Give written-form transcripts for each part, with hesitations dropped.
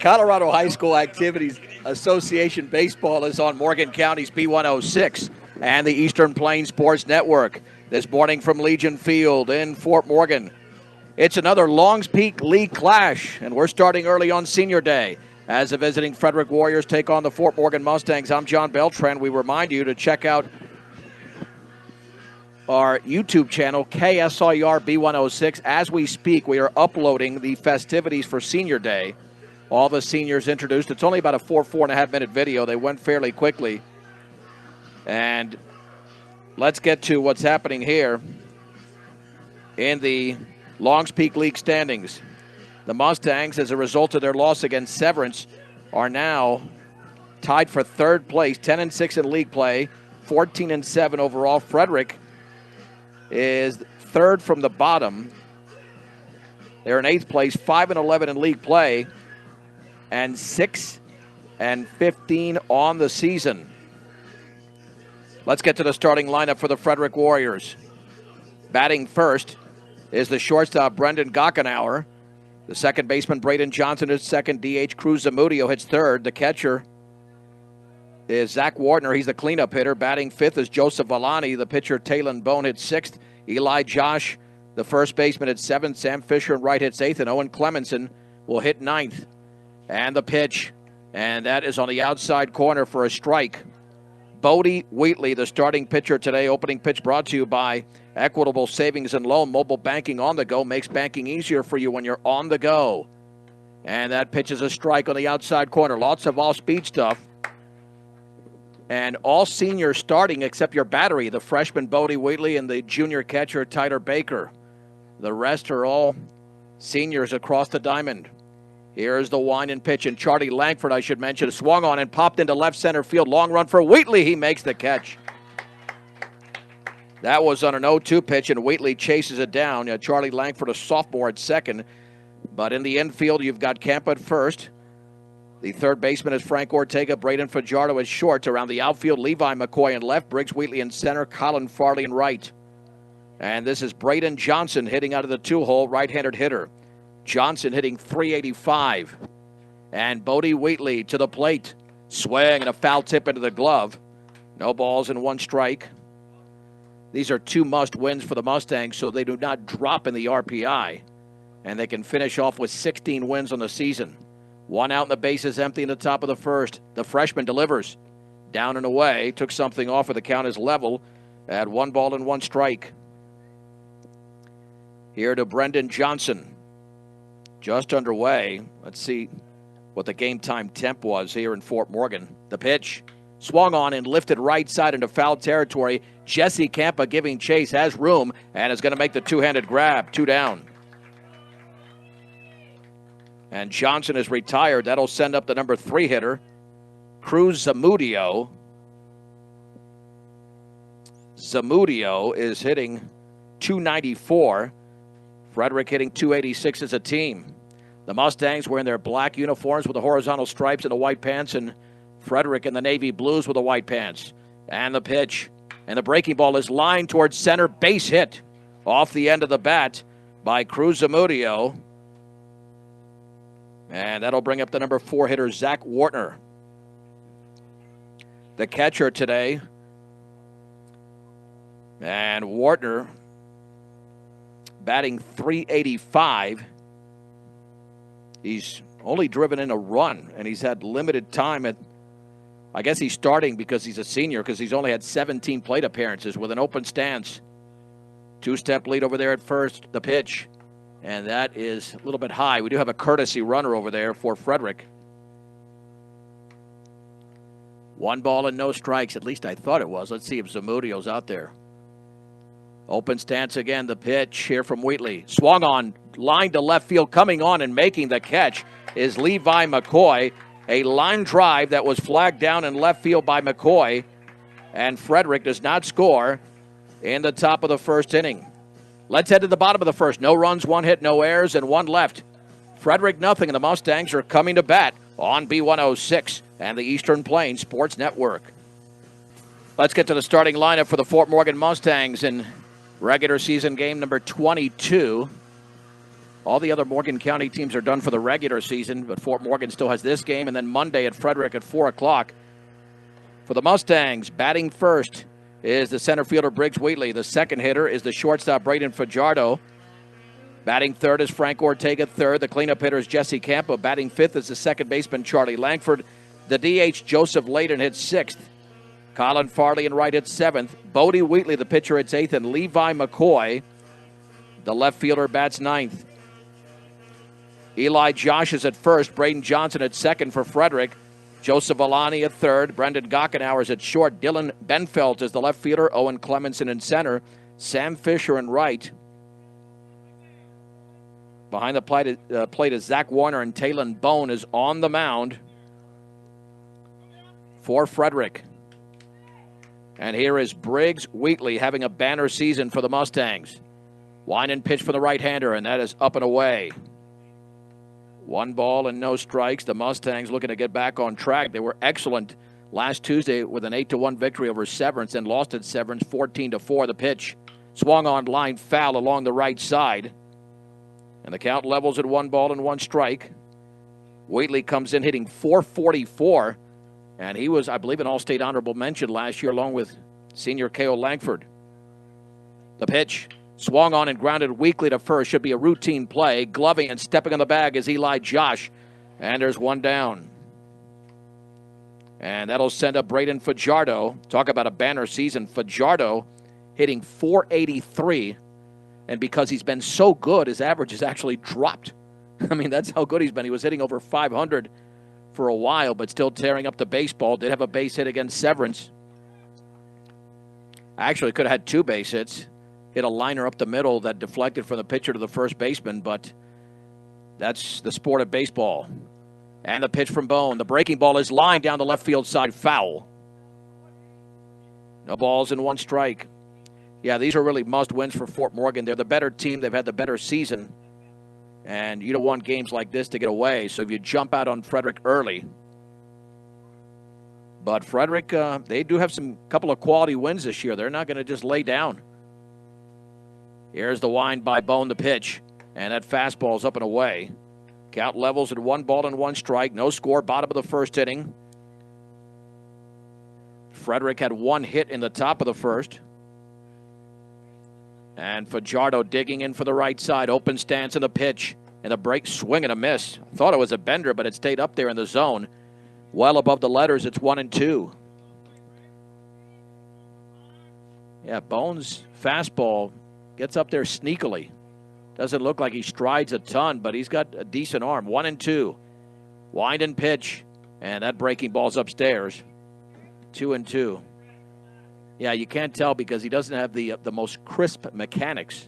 Colorado High School Activities Association Baseball is on Morgan County's B106 and the Eastern Plains Sports Network. This morning from Legion Field in Fort Morgan. It's another Longs Peak League clash, and we're starting early on Senior Day as the visiting Frederick Warriors take on the Fort Morgan Mustangs. I'm John Beltran. We remind you to check out our YouTube channel, KSIR B106. As we speak, we are uploading the festivities for Senior Day. All the seniors introduced. It's only about a 4.5 minute video. They went fairly quickly. And let's get to what's happening here in the Longs Peak League standings. The Mustangs, as a result of their loss against Severance, are now tied for third place, 10-6 in league play, 14-7 overall. Frederick is third from the bottom. They're in eighth place, 5-11 in league play, and 6-15 on the season. Let's get to the starting lineup for the Frederick Warriors. Batting first is the shortstop, Brendan Gockenauer. The second baseman, Braden Johnson, is second. DH Cruz Zamudio hits third. The catcher is Zach Wardner. He's the cleanup hitter. Batting fifth is Joseph Villani. The pitcher, Talon Bone, hits sixth. Eli Josh, the first baseman, hits seventh. Sam Fisher in right hits eighth. And Owen Clemenson will hit ninth. And the pitch, and that is on the outside corner for a strike. Bodie Wheatley, the starting pitcher today. Opening pitch brought to you by Equitable Savings and Loan. Mobile banking on the go makes banking easier for you when you're on the go. And that pitch is a strike on the outside corner. Lots of all-speed stuff. And all seniors starting except your battery, the freshman Bodie Wheatley and the junior catcher Tyler Baker. The rest are all seniors across the diamond. Here's the wind and pitch, and Charlie Langford, I should mention, swung on and popped into left center field. Long run for Wheatley. He makes the catch. That was on an 0-2 pitch, and Wheatley chases it down. Charlie Langford, a sophomore, at second. But in the infield, you've got Campa at first. The third baseman is Frank Ortega. Braden Fajardo at short. Around the outfield, Levi McCoy in left. Briggs Wheatley in center. Colin Farley in right. And this is Braden Johnson hitting out of the two-hole, right-handed hitter. Johnson hitting .385. And Bodie Wheatley to the plate. Swing and a foul tip into the glove. No balls and one strike. These are two must-wins for the Mustangs, so they do not drop in the RPI. And they can finish off with 16 wins on the season. One out and the base is empty in the top of the first. The freshman delivers. Down and away. Took something off of the count is level at 1 ball and 1 strike. Here to Brendan Johnson. Just underway. Let's see what the game time temp was here in Fort Morgan. The pitch swung on and lifted right side into foul territory. Jesse Campa giving chase, has room, and is going to make the two-handed grab. 2 down. And Johnson is retired. That'll send up the number 3 hitter, Cruz Zamudio. Zamudio is hitting .294. Frederick hitting .286 as a team. The Mustangs wearing their black uniforms with the horizontal stripes and the white pants, and Frederick in the navy blues with the white pants. And the pitch. And the breaking ball is lined towards center. Base hit off the end of the bat by Cruz Zamudio. And that'll bring up the number 4 hitter, Zach Wartner. The catcher today. And Wartner batting .385. He's only driven in a run, and he's had limited time at, I guess he's starting because he's a senior, because he's only had 17 plate appearances with an open stance. 2-step lead over there at first. The pitch, and that is a little bit high. We do have a courtesy runner over there for Frederick. 1 ball and no strikes. At least I thought it was. Let's see if Zamudio's out there. Open stance again. The pitch here from Wheatley. Swung on, line to left field. Coming on and making the catch is Levi McCoy. A line drive that was flagged down in left field by McCoy. And Frederick does not score in the top of the first inning. Let's head to the bottom of the first. No runs, 1 hit, no errors, and 1 left. Frederick nothing, and the Mustangs are coming to bat on B106 and the Eastern Plains Sports Network. Let's get to the starting lineup for the Fort Morgan Mustangs in regular season game number 22. All the other Morgan County teams are done for the regular season, but Fort Morgan still has this game, and then Monday at Frederick at 4 o'clock. For the Mustangs, batting first is the center fielder Briggs Wheatley. The second hitter is the shortstop Braden Fajardo. Batting third is Frank Ortega third. The cleanup hitter is Jesse Campa. Batting fifth is the second baseman Charlie Langford. The DH Joseph Layden hits sixth. Colin Farley in right hits seventh. Bodie Wheatley, the pitcher, hits eighth. And Levi McCoy, the left fielder, bats ninth. Eli Josh is at first. Braden Johnson at second for Frederick. Joseph Alani at third. Brendan Gockenauer is at short. Dylan Benfeld is the left fielder. Owen Clemenson in center. Sam Fisher in right. Behind the plate is Zach Warner, and Talon Bone is on the mound for Frederick. And here is Briggs Wheatley having a banner season for the Mustangs. Wind and pitch for the right-hander, and that is up and away. 1 ball and no strikes. The Mustangs looking to get back on track. They were excellent last Tuesday with an 8-1 victory over Severance and lost at Severance 14-4. The pitch swung on line foul along the right side. And the count levels at 1 ball and 1 strike. Wheatley comes in hitting .444. And he was, I believe, an All-State honorable mention last year along with senior K.O. Langford. The pitch swung on and grounded weakly to first. Should be a routine play. Gloving and stepping on the bag is Eli Josh. And there's 1 down. And that'll send up Braden Fajardo. Talk about a banner season. Fajardo hitting .483. And because he's been so good, his average has actually dropped. I mean, that's how good he's been. He was hitting over .500 for a while, but still tearing up the baseball. Did have a base hit against Severance. Actually, could have had 2 base hits. Hit a liner up the middle that deflected from the pitcher to the first baseman, but that's the sport of baseball. And the pitch from Bone. The breaking ball is lined down the left field side, foul. No balls and 1 strike. Yeah, these are really must-wins for Fort Morgan. They're the better team. They've had the better season. And you don't want games like this to get away. So if you jump out on Frederick early. But Frederick, they do have some couple of quality wins this year. They're not going to just lay down. Here's the wind by Bone, the pitch. And that fastball is up and away. Count levels at 1 ball and 1 strike. No score, bottom of the first inning. Frederick had 1 hit in the top of the first. And Fajardo digging in for the right side. Open stance in the pitch. And the break, swing and a miss. Thought it was a bender, but it stayed up there in the zone. Well above the letters, it's 1-2. Yeah, Bones' fastball gets up there sneakily. Doesn't look like he strides a ton, but he's got a decent arm. 1-2. Wind and pitch. And that breaking ball's upstairs. 2-2. Yeah, you can't tell because he doesn't have the most crisp mechanics.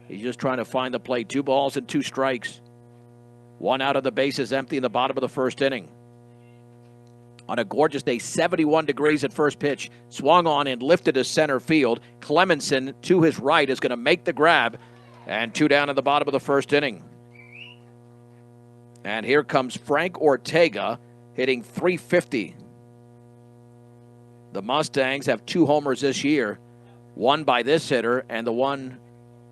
He's just trying to find the play. 2 balls and 2 strikes. 1 out of the bases empty in the bottom of the first inning. On a gorgeous day, 71 degrees at first pitch. Swung on and lifted to center field. Clemenson to his right is going to make the grab. And 2 down in the bottom of the first inning. And here comes Frank Ortega hitting .350. The Mustangs have 2 homers this year. 1 by this hitter and the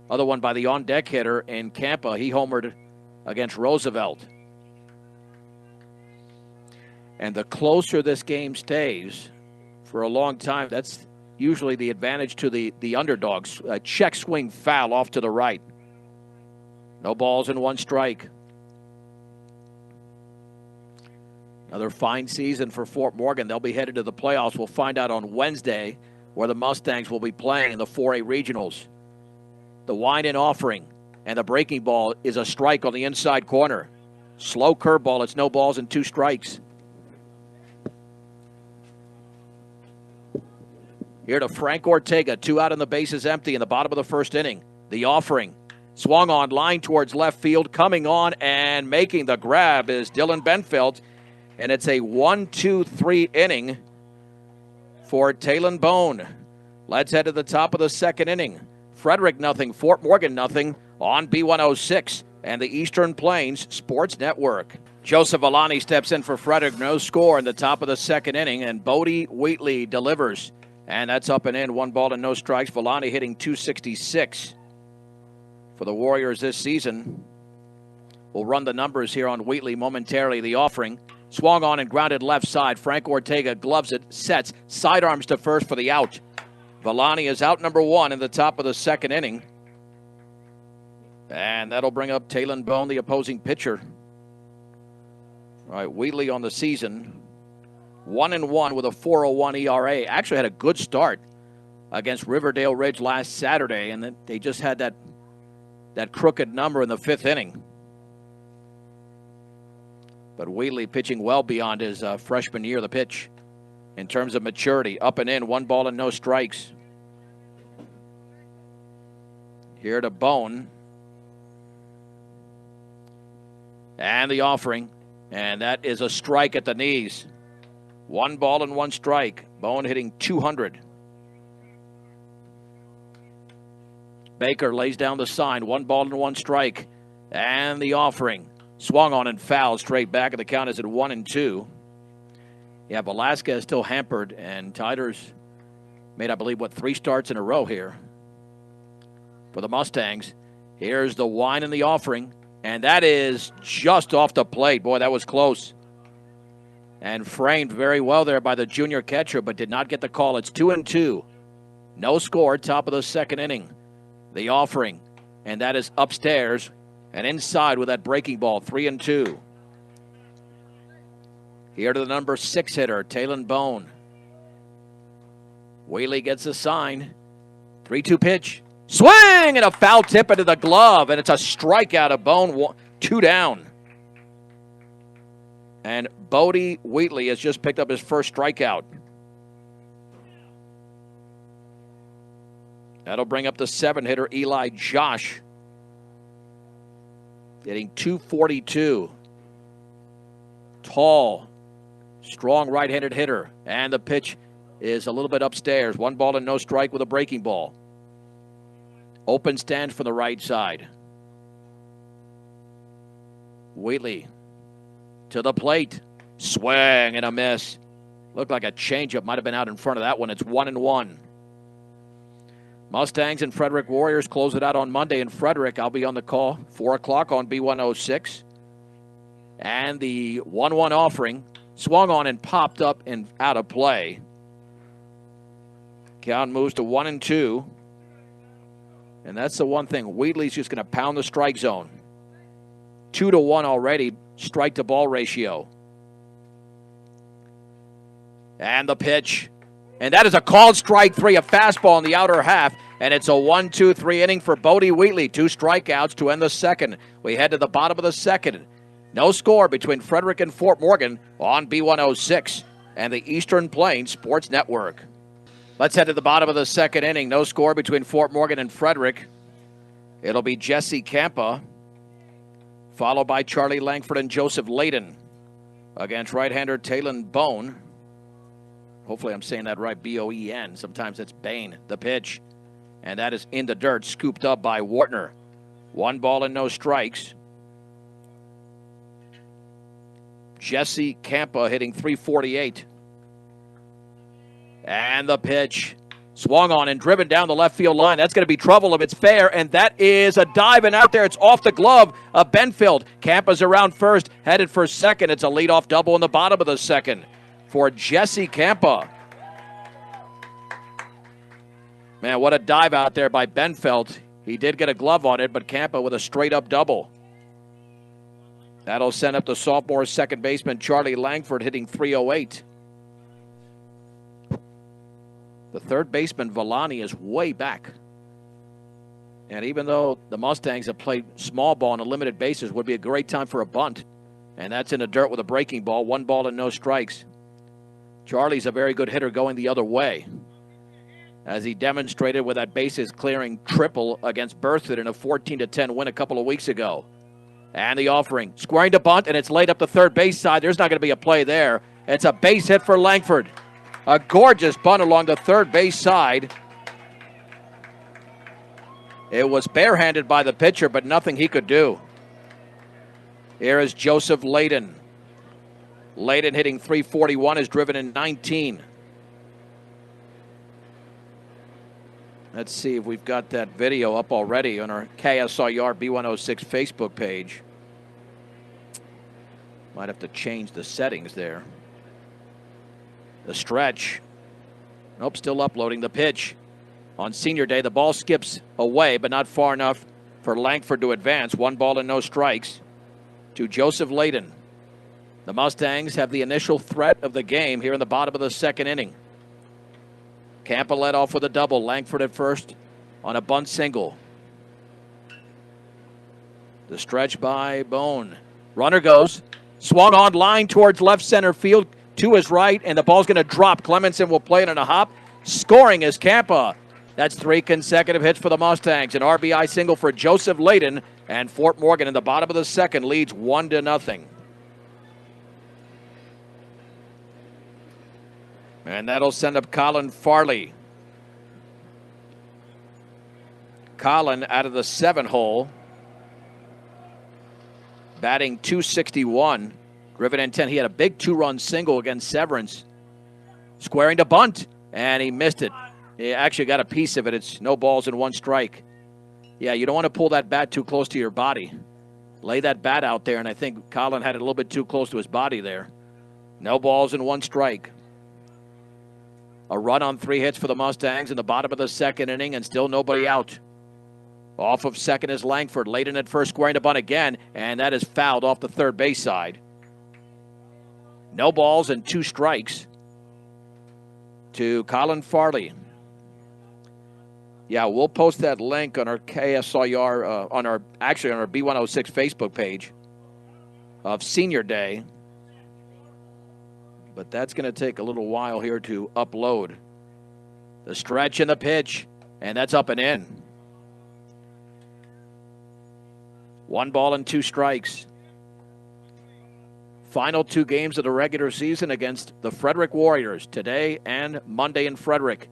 other one by the on-deck hitter in Campa. He homered against Roosevelt. And the closer this game stays for a long time, that's usually the advantage to the underdogs. A check swing foul off to the right. No balls and 1 strike. Another fine season for Fort Morgan. They'll be headed to the playoffs. We'll find out on Wednesday where the Mustangs will be playing in the 4A regionals. The wind and offering, and the breaking ball is a strike on the inside corner. Slow curveball. It's no balls and 2 strikes. Here to Frank Ortega. 2 out and the bases empty in the bottom of the first inning. The offering. Swung on, line towards left field. Coming on and making the grab is Dylan Benfeld. And it's a 1-2-3 inning for Talon Bone. Let's head to the top of the second inning. Frederick nothing, Fort Morgan nothing on B106 and the Eastern Plains Sports Network. Joseph Alani steps in for Frederick. No score in the top of the second inning, and Bodie Wheatley delivers. And that's up and in. 1 ball and no strikes. Villani hitting .266 for the Warriors this season. We'll run the numbers here on Wheatley momentarily. The offering. Swung on and grounded left side. Frank Ortega gloves it, sets, sidearms to first for the out. Villani is out number 1 in the top of the second inning. And that'll bring up Talon Bone, the opposing pitcher. All right, Wheatley on the season, 1-1 with a 4.01 ERA. Actually had a good start against Riverdale Ridge last Saturday, and then they just had that crooked number in the 5th inning. But Wheatley pitching well beyond his freshman year, the pitch, in terms of maturity. Up and in, 1 ball and no strikes. Here to Bone. And the offering. And that is a strike at the knees. 1 ball and 1 strike. Bone hitting 200. Baker lays down the sign. 1 ball and 1 strike. And the offering. Swung on and fouled straight back, and the count is at 1-2. Yeah, Velasquez still hampered, and Tiders made, I believe, 3 starts in a row here for the Mustangs. Here's the wine and the offering, and that is just off the plate. Boy, that was close. And framed very well there by the junior catcher, but did not get the call. It's 2-2. No score, top of the second inning. The offering, and that is upstairs. And inside with that breaking ball, 3-2. Here to the number 6 hitter, Talon Bone. Whaley gets a sign. 3-2 pitch. Swing and a foul tip into the glove. And it's a strikeout of Bone, 2 down. And Bodie Wheatley has just picked up his first strikeout. That'll bring up the 7 hitter, Eli Josh. Hitting 242. Tall, strong right-handed hitter. And the pitch is a little bit upstairs. 1 ball and no strike with a breaking ball. Open stand for the right side. Wheatley to the plate. Swing and a miss. Looked like a changeup. Might have been out in front of that one. It's 1-1. Mustangs and Frederick Warriors close it out on Monday. In Frederick, I'll be on the call, 4 o'clock on B106. And the 1-1 offering swung on and popped up and out of play. Count moves to 1-2. And that's the one thing. Wheatley's just going to pound the strike zone. 2-1 already, strike to ball ratio. And the pitch. And that is a called strike 3, a fastball in the outer half. And it's a 1-2-3 inning for Bodie Wheatley. 2 strikeouts to end the second. We head to the bottom of the second. No score between Frederick and Fort Morgan on B106 and the Eastern Plains Sports Network. Let's head to the bottom of the second inning. No score between Fort Morgan and Frederick. It'll be Jesse Campa, followed by Charlie Langford and Joseph Layden against right-hander Talon Bone. Hopefully I'm saying that right, B-O-E-N. Sometimes it's Bain, the pitch. And that is in the dirt, scooped up by Wartner. 1 ball and no strikes. Jesse Campa hitting .348. And the pitch. Swung on and driven down the left field line. That's going to be trouble if it's fair. And that is a dive, and out there it's off the glove of Benfield. Campa's around first, headed for second. It's a leadoff double in the bottom of the second for Jesse Campa. Man, what a dive out there by Benfeld. He did get a glove on it, but Campa with a straight-up double. That'll send up the sophomore second baseman Charlie Langford hitting .308. The third baseman Villani is way back. And even though the Mustangs have played small ball on a limited basis, would be a great time for a bunt. And that's in the dirt with a breaking ball. 1 ball and no strikes. Charlie's a very good hitter going the other way, as he demonstrated with that bases-clearing triple against Berthoud in a 14-10 win a couple of weeks ago. And the offering. Squaring to bunt, and it's laid up the third base side. There's not going to be a play there. It's a base hit for Langford. A gorgeous bunt along the third base side. It was barehanded by the pitcher, but nothing he could do. Here is Joseph Layden. Layden hitting .341, is driven in 19. Let's see if we've got that video up already on our KSIR B106 Facebook page. Might have to change the settings there. The stretch. Nope, still uploading the pitch. On senior day, the ball skips away, but not far enough for Langford to advance. 1 ball and no strikes to Joseph Layden. The Mustangs have the initial threat of the game here in the bottom of the second inning. Campa led off with a double. Langford at first on a bunt single. The stretch by Bone. Runner goes. Swung on line towards left center field to his right, and the ball's going to drop. Clemenson will play it in a hop. Scoring is Campa. That's 3 consecutive hits for the Mustangs. An RBI single for Joseph Layden, and Fort Morgan in the bottom of the second leads 1-0. And that'll send up Colin Farley. Colin out of the 7 hole. Batting .261. Driven in 10. He had a big 2-run single against Severance. Squaring to bunt, and he missed it. He actually got a piece of it. It's no balls and 1 strike. Yeah, you don't want to pull that bat too close to your body. Lay that bat out there, and I think Colin had it a little bit too close to his body there. No balls and 1 strike. A run on 3 hits for the Mustangs in the bottom of the second inning, and still nobody out. Off of second is Langford. Layden at first, squaring to bunt again, and that is fouled off the third base side. No balls and 2 strikes to Colin Farley. Yeah, we'll post that link on our KSIR, on our B106 Facebook page of Senior Day. But that's going to take a little while here to upload. The stretch and the pitch, and that's up and in. 1 ball and 2 strikes. Final 2 games of the regular season against the Frederick Warriors, today and Monday in Frederick.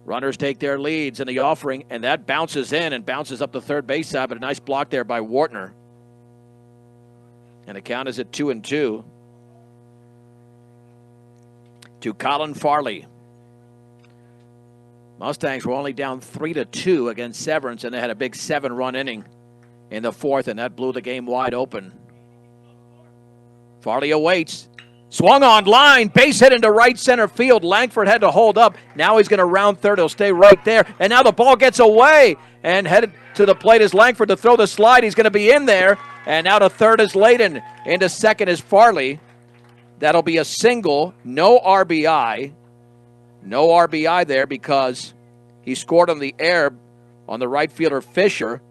Runners take their leads in the offering, and that bounces in and bounces up the third base side, but a nice block there by Wartner. And the count is at 2-2 to Colin Farley. Mustangs were only down 3-2 against Severance, and they had a big 7-run inning in the 4th, and that blew the game wide open. Farley awaits. Swung on line, base hit into right center field. Langford had to hold up. Now he's going to round third. He'll stay right there. And now the ball gets away and headed to the plate is Langford to throw the slide. He's going to be in there. And now to third is Layden. Into second is Farley. That'll be a single. No RBI. No RBI there because he scored on the air on the right fielder Fisher.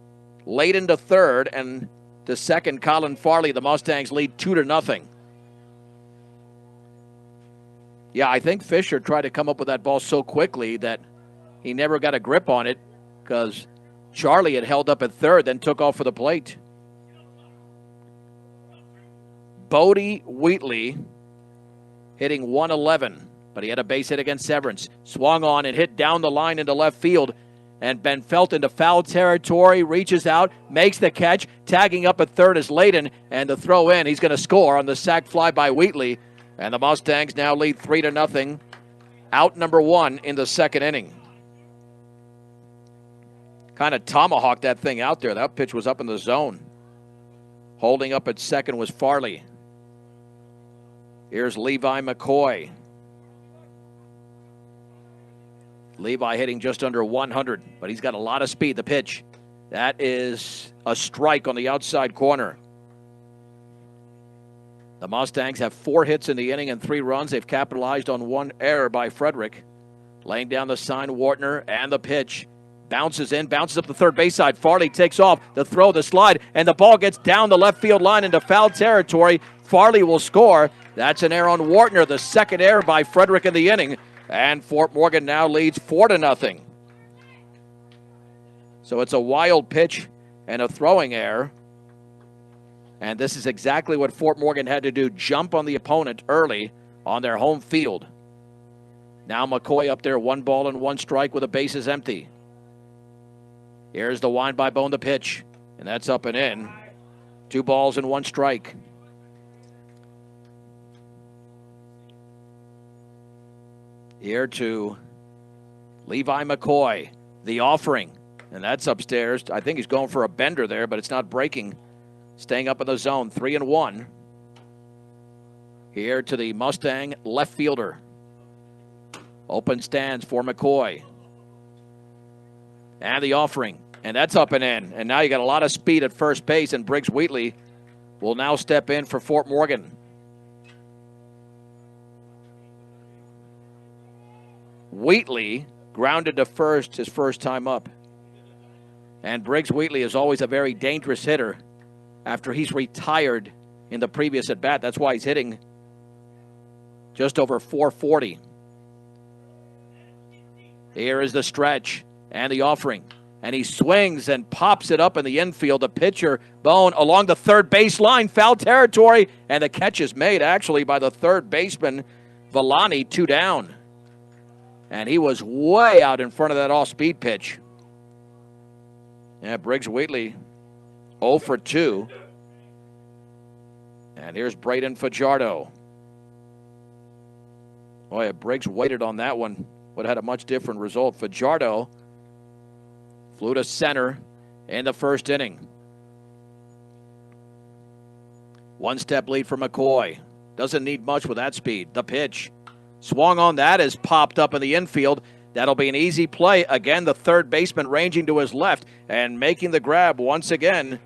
Layden to third, and to second Colin Farley. The Mustangs lead 2-0. Yeah, I think Fisher tried to come up with that ball so quickly that he never got a grip on it because Charlie had held up at third, then took off for the plate. Bodie Wheatley hitting .111, but he had a base hit against Severance. Swung on and hit down the line into left field, and Ben Felt into foul territory, reaches out, makes the catch. Tagging up at third is Layden, and the throw in, he's going to score on the sac fly by Wheatley. And the Mustangs now lead 3-0. Out number 1 in the second inning. Kind of tomahawked that thing out there. That pitch was up in the zone. Holding up at second was Farley. Here's Levi McCoy. Levi hitting just under 100, but he's got a lot of speed. The pitch, that is a strike on the outside corner. The Mustangs have 4 hits in the inning and 3 runs. They've capitalized on 1 error by Frederick. Laying down the sign, Wartner, and the pitch. Bounces in, bounces up the third base side. Farley takes off, the throw, the slide, and the ball gets down the left field line into foul territory. Farley will score. That's an error on Wartner, the second error by Frederick in the inning. And Fort Morgan now leads 4-0. So it's a wild pitch and a throwing error. And this is exactly what Fort Morgan had to do, jump on the opponent early on their home field. Now McCoy up there, 1 ball and 1 strike with the bases empty. Here's the wind by Bone, the pitch, and that's up and in. 2 balls and 1 strike. Here to Levi McCoy, the offering, and that's upstairs. I think he's going for a bender there, but it's not breaking. Staying up in the zone, 3-1. here to the Mustang left fielder. Open stands for McCoy. And the offering. And that's up and in. And now you got a lot of speed at first base, and Briggs Wheatley will now step in for Fort Morgan. Wheatley grounded to first his first time up. And Briggs Wheatley is always a very dangerous hitter after he's retired in the previous at-bat. That's why he's hitting just over 440. Here is the stretch and the offering. And he swings and pops it up in the infield. The pitcher, Bone, along the third baseline, foul territory. And the catch is made, actually, by the third baseman, Villani, 2 down. And he was way out in front of that off-speed pitch. Yeah, Briggs Wheatley, 0 for 2. And here's Braden Fajardo. Oh, yeah, Briggs waited on that one. Would have had a much different result. Fajardo flew to center in the first inning. 1-step lead for McCoy. Doesn't need much with that speed. The pitch. Swung on that is popped up in the infield. That'll be an easy play. Again, the third baseman ranging to his left and making the grab once again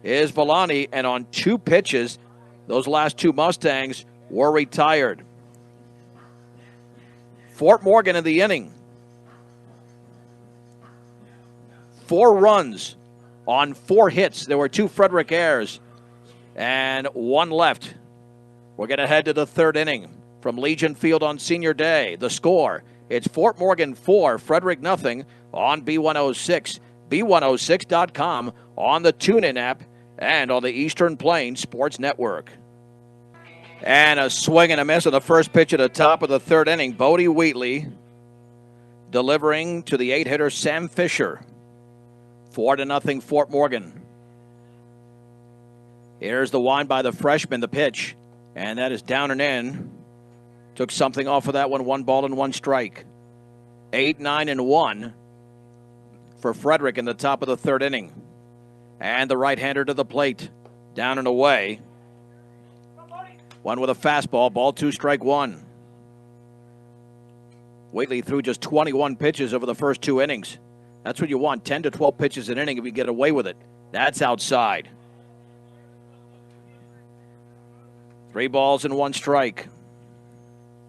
is Villani. And on 2 pitches, those last 2 Mustangs were retired. Fort Morgan in the inning. 4 runs on 4 hits. There were 2 Frederick errors and 1 left. We're going to head to the 3rd inning from Legion Field on Senior Day. The score, it's Fort Morgan 4, Frederick nothing on B106, B106.com, on the TuneIn app, and on the Eastern Plains Sports Network. And a swing and a miss on the first pitch at the top of the 3rd inning. Bodie Wheatley delivering to the 8-hitter Sam Fisher. 4-0 Fort Morgan. Here's the wind by the freshman, the pitch. And that is down and in. Took something off of that one. 1 ball and 1 strike. 8, 9, and 1 for Frederick in the top of the 3rd inning. And the right-hander to the plate. Down and away. 1 with a fastball. Ball 2, strike 1. Wheatley threw just 21 pitches over the first 2 innings. That's what you want, 10 to 12 pitches an inning if you get away with it. That's outside. 3 balls and 1 strike.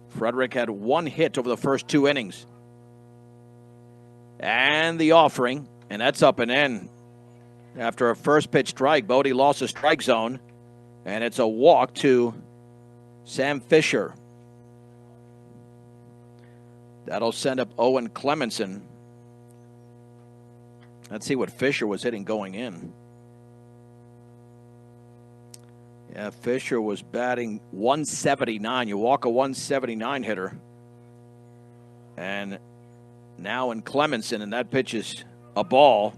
Frederick had 1 hit over the first 2 innings. And the offering, and that's up and in. After a first pitch strike, Bodie lost the strike zone, and it's a walk to Sam Fisher. That'll send up Owen Clemenson. Let's see what Fisher was hitting going in. Yeah, Fisher was batting 179. You walk a 179 hitter. And now in Clemenson, and that pitch is a ball.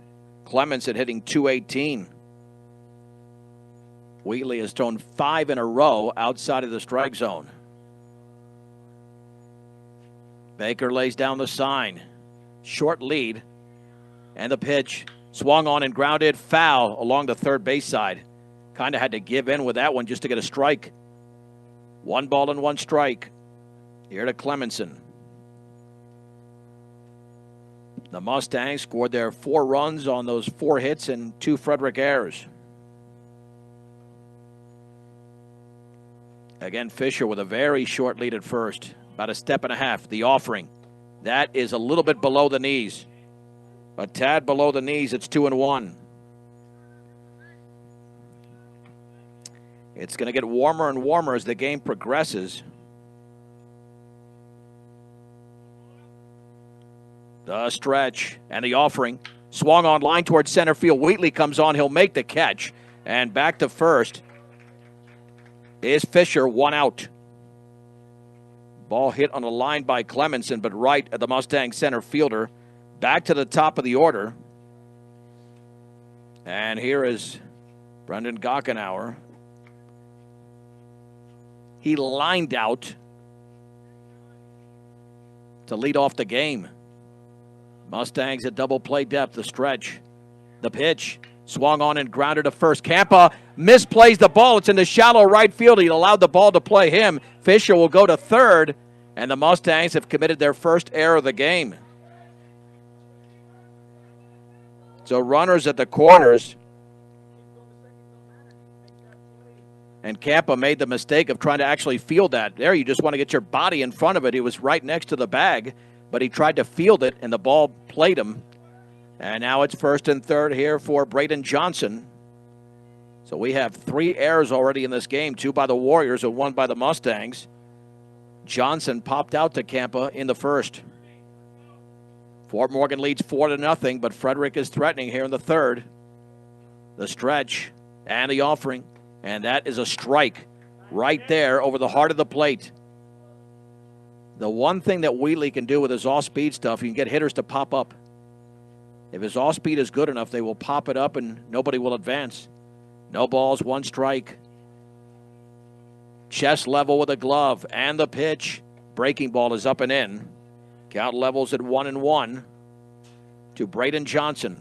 Clemenson hitting 218. Wheatley has thrown 5 in a row outside of the strike zone. Baker lays down the sign. Short lead. And the pitch swung on and grounded foul along the third base side. Kind of had to give in with that one just to get a strike. 1 ball and 1 strike. Here to Clemenson. The Mustangs scored their 4 runs on those 4 hits and 2 Frederick errors. Again, Fisher with a very short lead at first. About a step and a half. The offering. That is a little bit below the knees. A tad below the knees. It's 2-1. It's going to get warmer and warmer as the game progresses. The stretch and the offering. Swung on line towards center field. Wheatley comes on. He'll make the catch. And back to first is Fisher, 1 out. Ball hit on a line by Clemenson, but right at the Mustang center fielder. Back to the top of the order. And here is Brendan Gockenauer. He lined out to lead off the game. Mustangs at double play depth, the stretch. The pitch. Swung on and grounded to first. Campa misplays the ball. It's in the shallow right field. He allowed the ball to play him. Fisher will go to third, and the Mustangs have committed their first error of the game. So runners at the corners. And Campa made the mistake of trying to actually field that. There, you just want to get your body in front of it. He was right next to the bag, but he tried to field it, and the ball played him. And now it's first and third here for Braden Johnson. So we have 3 errors already in this game, 2 by the Warriors and 1 by the Mustangs. Johnson popped out to Campa in the first. Fort Morgan leads 4-0, but Frederick is threatening here in the third. The stretch and the offering. And that is a strike right there over the heart of the plate. The one thing that Wheatley can do with his off-speed stuff, he can get hitters to pop up. If his off-speed is good enough, they will pop it up and nobody will advance. No balls, 1 strike. Chest level with a glove and the pitch. Breaking ball is up and in. Count levels at 1-1 to Braden Johnson.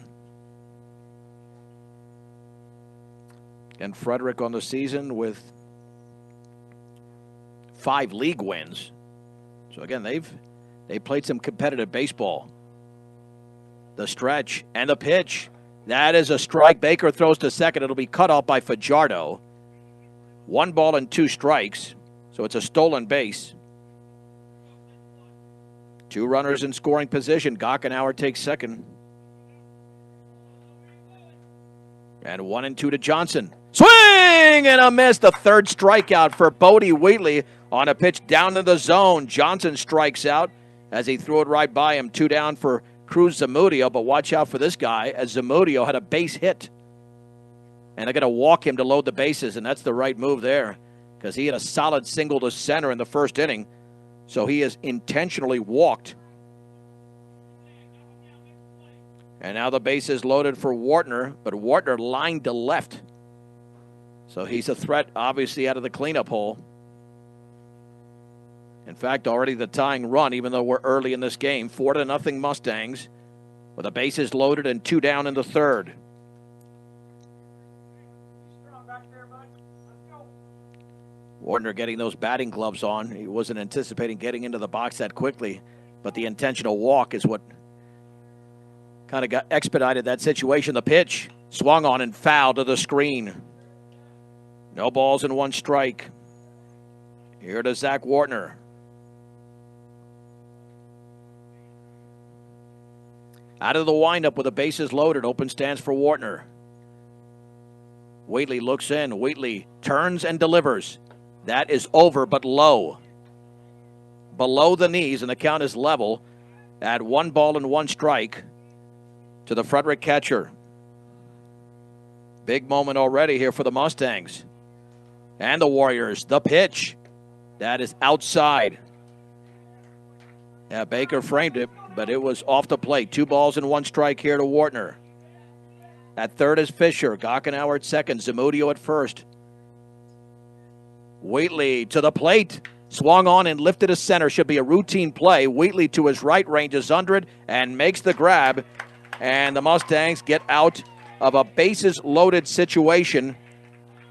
And Frederick on the season with 5 league wins. So again, they played some competitive baseball. The stretch and the pitch. That is a strike. Baker throws to second. It'll be cut off by Fajardo. 1 ball and 2 strikes. So it's a stolen base. 2 runners in scoring position. Gockenauer takes second. And 1-2 to Johnson. Swing and a miss. The third strikeout for Bodie Wheatley on a pitch down to the zone. Johnson strikes out as he threw it right by him. 2 down for Cruz Zamudio, but watch out for this guy as Zamudio had a base hit. And they're going to walk him to load the bases, and that's the right move there because he had a solid single to center in the first inning. So he is intentionally walked. And now the base is loaded for Wartner, but Wartner lined to left. So he's a threat, obviously, out of the cleanup hole. In fact, already the tying run, even though we're early in this game, 4-0 Mustangs, with the bases loaded and 2 down in the third. Wartner getting those batting gloves on. He wasn't anticipating getting into the box that quickly, but the intentional walk is what kind of got expedited that situation. The pitch swung on and fouled to the screen. No balls and 1 strike. Here to Zach Wartner. Out of the windup with the bases loaded. Open stands for Wartner. Wheatley looks in. Wheatley turns and delivers. That is over, but low. Below the knees, and the count is level at 1 ball and 1 strike to the Frederick catcher. Big moment already here for the Mustangs. And the Warriors. The pitch. That is outside. Yeah, Baker framed it, but it was off the plate. 2 balls and 1 strike here to Wartner. At third is Fisher. Gockenauer at second. Zamudio at first. Wheatley to the plate. Swung on and lifted to center. Should be a routine play. Wheatley to his right, ranges under it, and makes the grab. And the Mustangs get out of a bases-loaded situation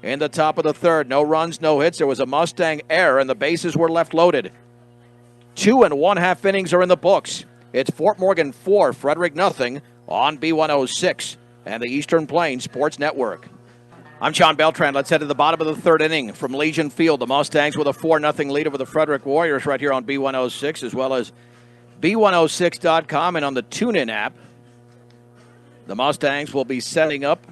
in the top of the third. No runs, no hits. There was a Mustang error, and the bases were left loaded. 2 1/2 innings are in the books. It's Fort Morgan 4, Frederick nothing on B106 and the Eastern Plains Sports Network. I'm Sean Beltran. Let's head to the bottom of the third inning from Legion Field. The Mustangs with a 4-0 lead over the Frederick Warriors right here on B106, as well as B106.com and on the TuneIn app. The Mustangs will be setting up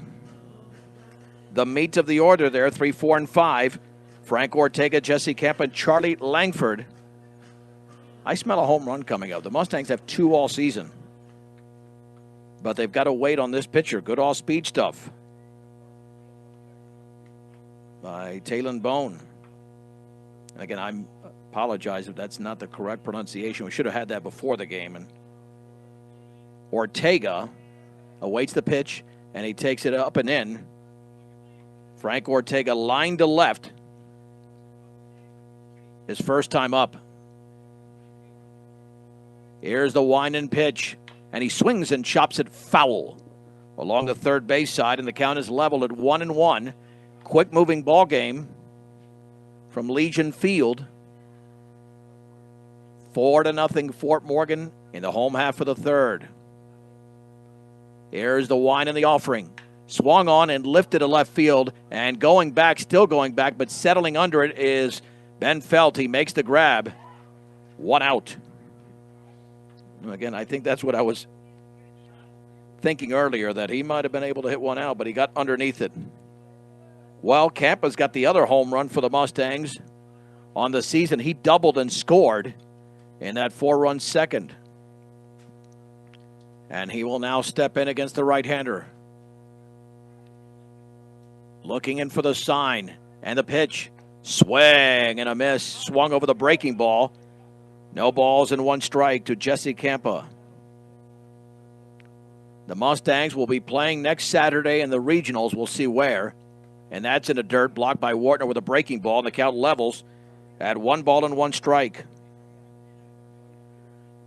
the meat of the order there, 3, 4, and 5. Frank Ortega, Jesse Kemp, and Charlie Langford. I smell a home run coming up. The Mustangs have 2 all season. But they've got to wait on this pitcher. Good all-speed stuff by Talon Bone. And again, I apologize if that's not the correct pronunciation. We should have had that before the game. And Ortega awaits the pitch, and he takes it up and in. Frank Ortega lined to left. His first time up. Here's the wind and pitch, and he swings and chops it foul. along the third base side, and the count is level at 1-1. Quick moving ball game from Legion Field. 4-0 Fort Morgan in the home half of the third. Here's the wine and the offering. Swung on and lifted to left field, and going back, still going back, but settling under it is Ben Felt. He makes the grab. 1 out. Again, I think that's what I was thinking earlier, that he might have been able to hit 1 out, but he got underneath it. Well, Campa's got the other home run for the Mustangs on the season. He doubled and scored in that 4-run second. And he will now step in against the right-hander. Looking in for the sign. And the pitch. Swing and a miss. Swung over the breaking ball. No balls and 1 strike to Jesse Campa. The Mustangs will be playing next Saturday in the regionals. We'll see where. And that's in the dirt, blocked by Wartner with a breaking ball. And the count levels at 1 ball and 1 strike.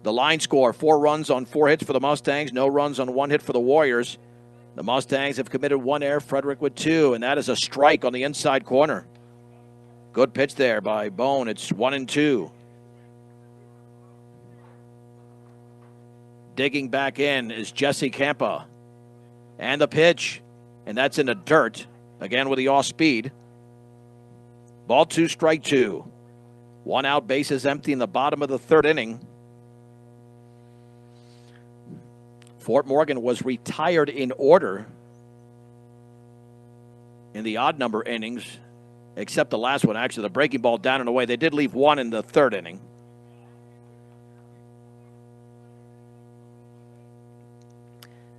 The line score, 4 runs on 4 hits for the Mustangs, no runs on 1 hit for the Warriors. The Mustangs have committed 1 error, Frederick with 2, and that is a strike on the inside corner. Good pitch there by Bone. It's 1-2. Digging back in is Jesse Campa. And the pitch, and that's in the dirt, again with the off-speed. Ball 2, strike 2. 1 out, bases empty in the bottom of the third inning. Fort Morgan was retired in order in the odd number innings, except the last one, actually, the breaking ball down and away. They did leave 1 in the third inning.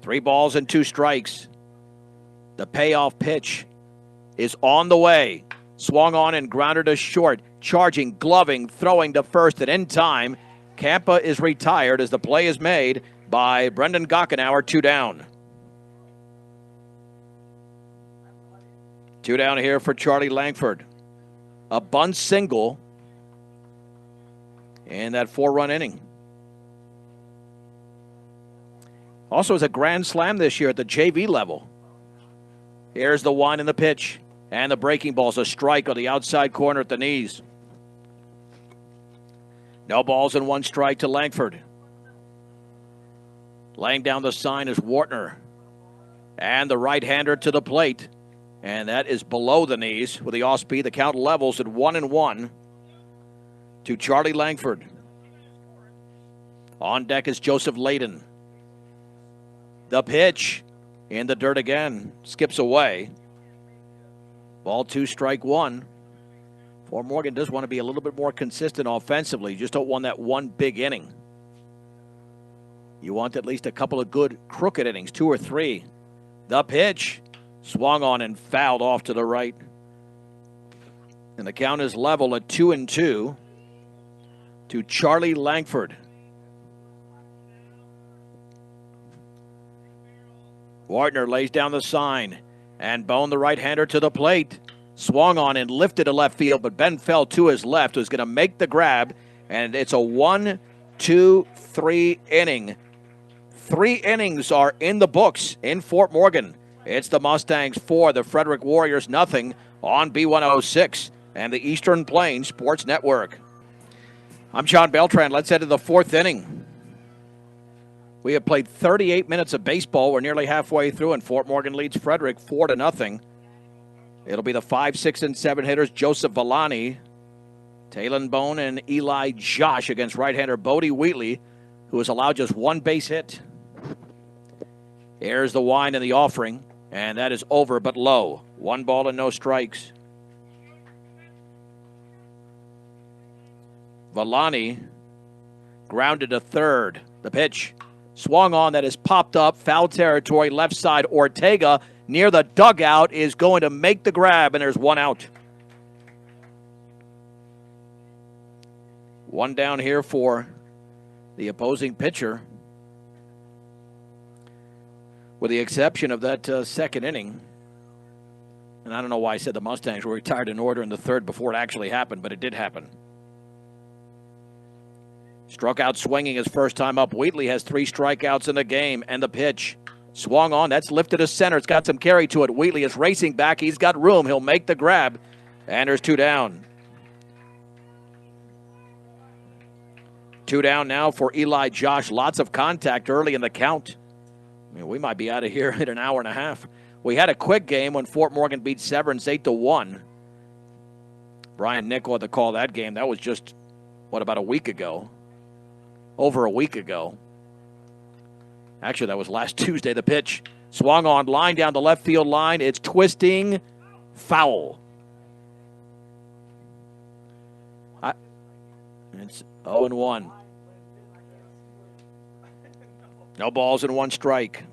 Three balls and 2 strikes. The payoff pitch is on the way. Swung on and grounded to short. Charging, gloving, throwing to first, and in time, Campa is retired as the play is made by Brendan Gockenauer. 2 down. 2 down here for Charlie Langford. A bunt single in that 4-run inning. Also has a grand slam this year at the JV level. Here's the one in the pitch. And the breaking ball's a strike on the outside corner at the knees. No balls and 1 strike to Langford. Laying down the sign is Wartner. And the right-hander to the plate. And that is below the knees with the off-speed. The count levels at 1-1 to Charlie Langford. On deck is Joseph Layden. The pitch in the dirt again. Skips away. Ball 2, strike 1. Fort Morgan does want to be a little bit more consistent offensively. You just don't want that one big inning. You want at least a couple of good crooked innings, 2 or 3. The pitch swung on and fouled off to the right. And the count is level at 2-2 to Charlie Langford. Wartner lays down the sign. And Bone, the right-hander, to the plate. Swung on and lifted to left field, but Ben fell to his left, who's going to make the grab. And it's a 1, 2, 3 inning. 3 innings are in the books in Fort Morgan. It's the Mustangs 4, the Frederick Warriors nothing on B106 and the Eastern Plains Sports Network. I'm John Beltran. Let's head to the 4th inning. We have played 38 minutes of baseball. We're nearly halfway through, and Fort Morgan leads Frederick 4-0. It'll be the 5, 6, and 7 hitters, Joseph Villani, Talon Bone, and Eli Josh against right-hander Bodie Wheatley, who has allowed just 1 base hit. Here's the wine and the offering, and that is over but low. 1 ball and no strikes. Villani grounded to third. The pitch swung on, that is popped up, foul territory, left side. Ortega near the dugout is going to make the grab, and there's 1 out. 1 down here for the opposing pitcher. With the exception of that second inning. And I don't know why I said the Mustangs were retired in order in the third before it actually happened, but it did happen. Struck out swinging his first time up. Wheatley has 3 strikeouts in the game, and the pitch Swung on. That's lifted to center. It's got some carry to it. Wheatley is racing back. He's got room. He'll make the grab. And there's 2 down. 2 down now for Eli Josh. Lots of contact early in the count. I mean, we might be out of here in an hour and a half. We had a quick game when Fort Morgan beat Severance 8-1. Brian Nickel had to call that game. That was just, about a week ago? Over a week ago. Actually, that was last Tuesday. The pitch swung on, line down the left field line. It's twisting, foul. It's 0-1. No balls and 1 strike.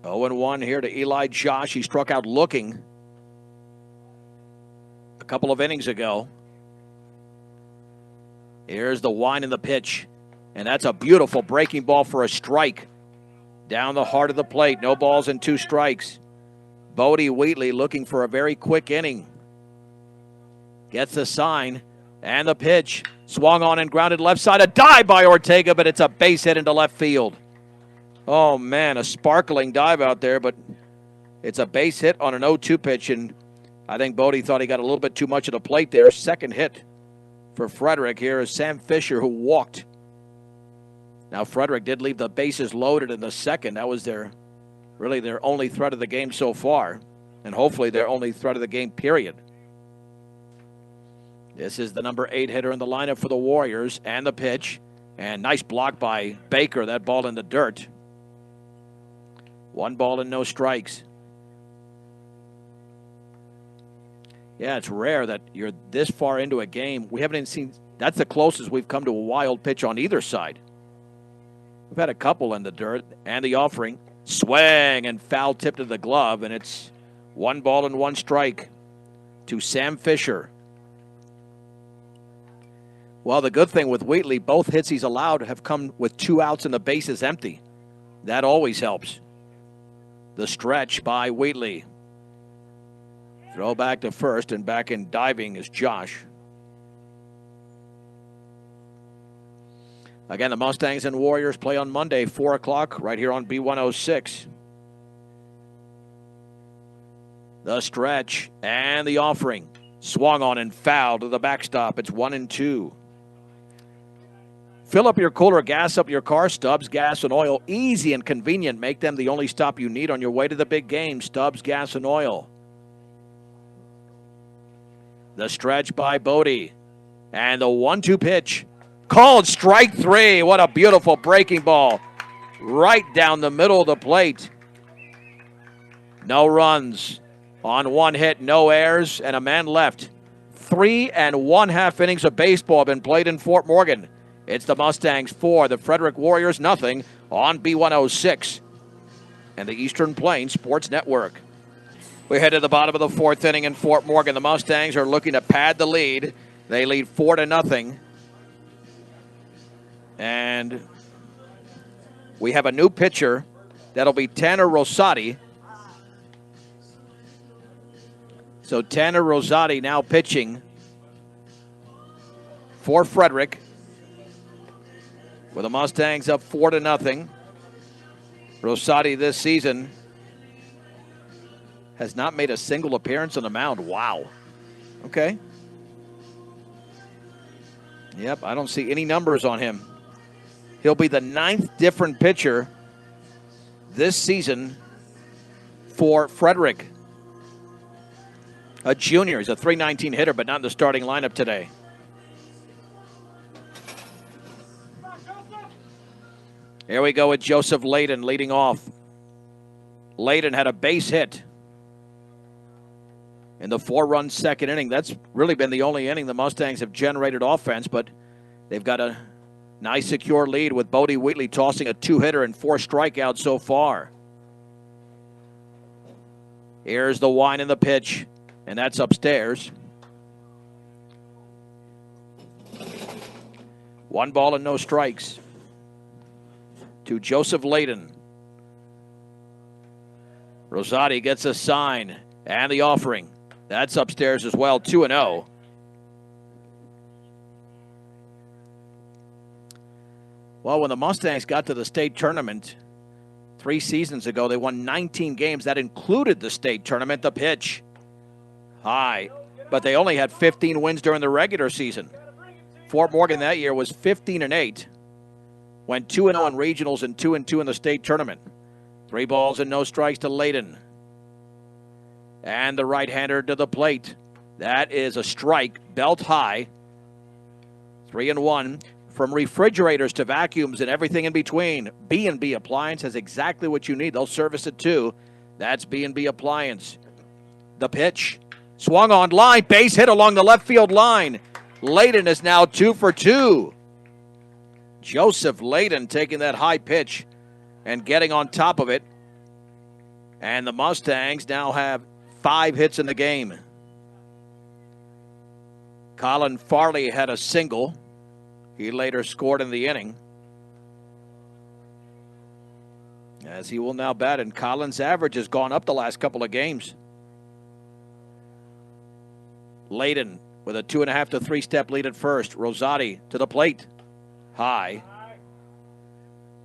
Oh and 1 here to Eli Josh. He struck out looking a couple of innings ago. Here's the wind in the pitch. And that's a beautiful breaking ball for a strike. Down the heart of the plate. No balls and 2 strikes. Bodie Wheatley looking for a very quick inning. Gets the sign. And the pitch. Swung on and grounded left side. A dive by Ortega, but it's a base hit into left field. Oh, man, a sparkling dive out there, but it's a base hit on an 0-2 pitch, and I think Bodie thought he got a little bit too much of the plate there. Second hit for Frederick here is Sam Fisher, who walked. Now, Frederick did leave the bases loaded in the second. That was their only threat of the game so far, and hopefully their only threat of the game, period. This is the number 8 hitter in the lineup for the Warriors, and the pitch. And nice block by Baker, that ball in the dirt. 1 ball and no strikes. Yeah, it's rare that you're this far into a game. We haven't even seen, that's the closest we've come to a wild pitch on either side. We've had a couple in the dirt, and the offering. Swing and foul tip to the glove, and it's 1 ball and 1 strike to Sam Fisher. Well, the good thing with Wheatley, both hits he's allowed have come with 2 outs and the bases empty. That always helps. The stretch by Wheatley. Throw back to first, and back in diving is Josh. Again, the Mustangs and Warriors play on Monday, 4 o'clock, right here on B106. The stretch and the offering. Swung on and fouled to the backstop. It's 1-2. Fill up your cooler, gas up your car. Stubbs Gas and Oil. Easy and convenient. Make them the only stop you need on your way to the big game. Stubbs Gas and Oil. The stretch by Bodie. And the 1-2 pitch. Called strike 3. What a beautiful breaking ball. Right down the middle of the plate. No runs on 1 hit, no errors, and a man left. 3 1/2 innings of baseball have been played in Fort Morgan. It's the Mustangs 4, the Frederick Warriors nothing on B106 and the Eastern Plains Sports Network. We head to the bottom of the 4th inning in Fort Morgan. The Mustangs are looking to pad the lead. They lead 4-0. And we have a new pitcher. That'll be Tanner Rosati. So Tanner Rosati now pitching for Frederick, with the Mustangs up 4-0. Rosati this season has not made a single appearance on the mound. Wow. Okay. Yep, I don't see any numbers on him. He'll be the 9th different pitcher this season for Frederick. A junior. He's a .319 hitter, but not in the starting lineup today. Here we go with Joseph Layden leading off. Layden had a base hit in the 4-run second inning. That's really been the only inning the Mustangs have generated offense, but they've got a nice secure lead with Bodie Wheatley tossing a 2-hitter and 4 strikeouts so far. Here's the wind in the pitch, and that's upstairs. 1 ball and no strikes to Joseph Layden. Rosati gets a sign and the offering. That's upstairs as well, 2-0. Well, when the Mustangs got to the state tournament 3 seasons ago, they won 19 games. That included the state tournament. The pitch, high. But they only had 15 wins during the regular season. Fort Morgan that year was 15-8. Went 2-0 in regionals and 2-2 in the state tournament. 3 balls and no strikes to Layden. And the right-hander to the plate. That is a strike, belt high. 3-1. From refrigerators to vacuums and everything in between, B&B Appliance has exactly what you need. They'll service it too. That's B&B Appliance. The pitch. Swung on line. Base hit along the left field line. Layden is now 2 for 2. Joseph Layden taking that high pitch and getting on top of it. And the Mustangs now have 5 hits in the game. Colin Farley had a single. He later scored in the inning. As he will now bat, and Colin's average has gone up the last couple of games. Layden with a 2.5 to 3 step lead at first. Rosati to the plate. High.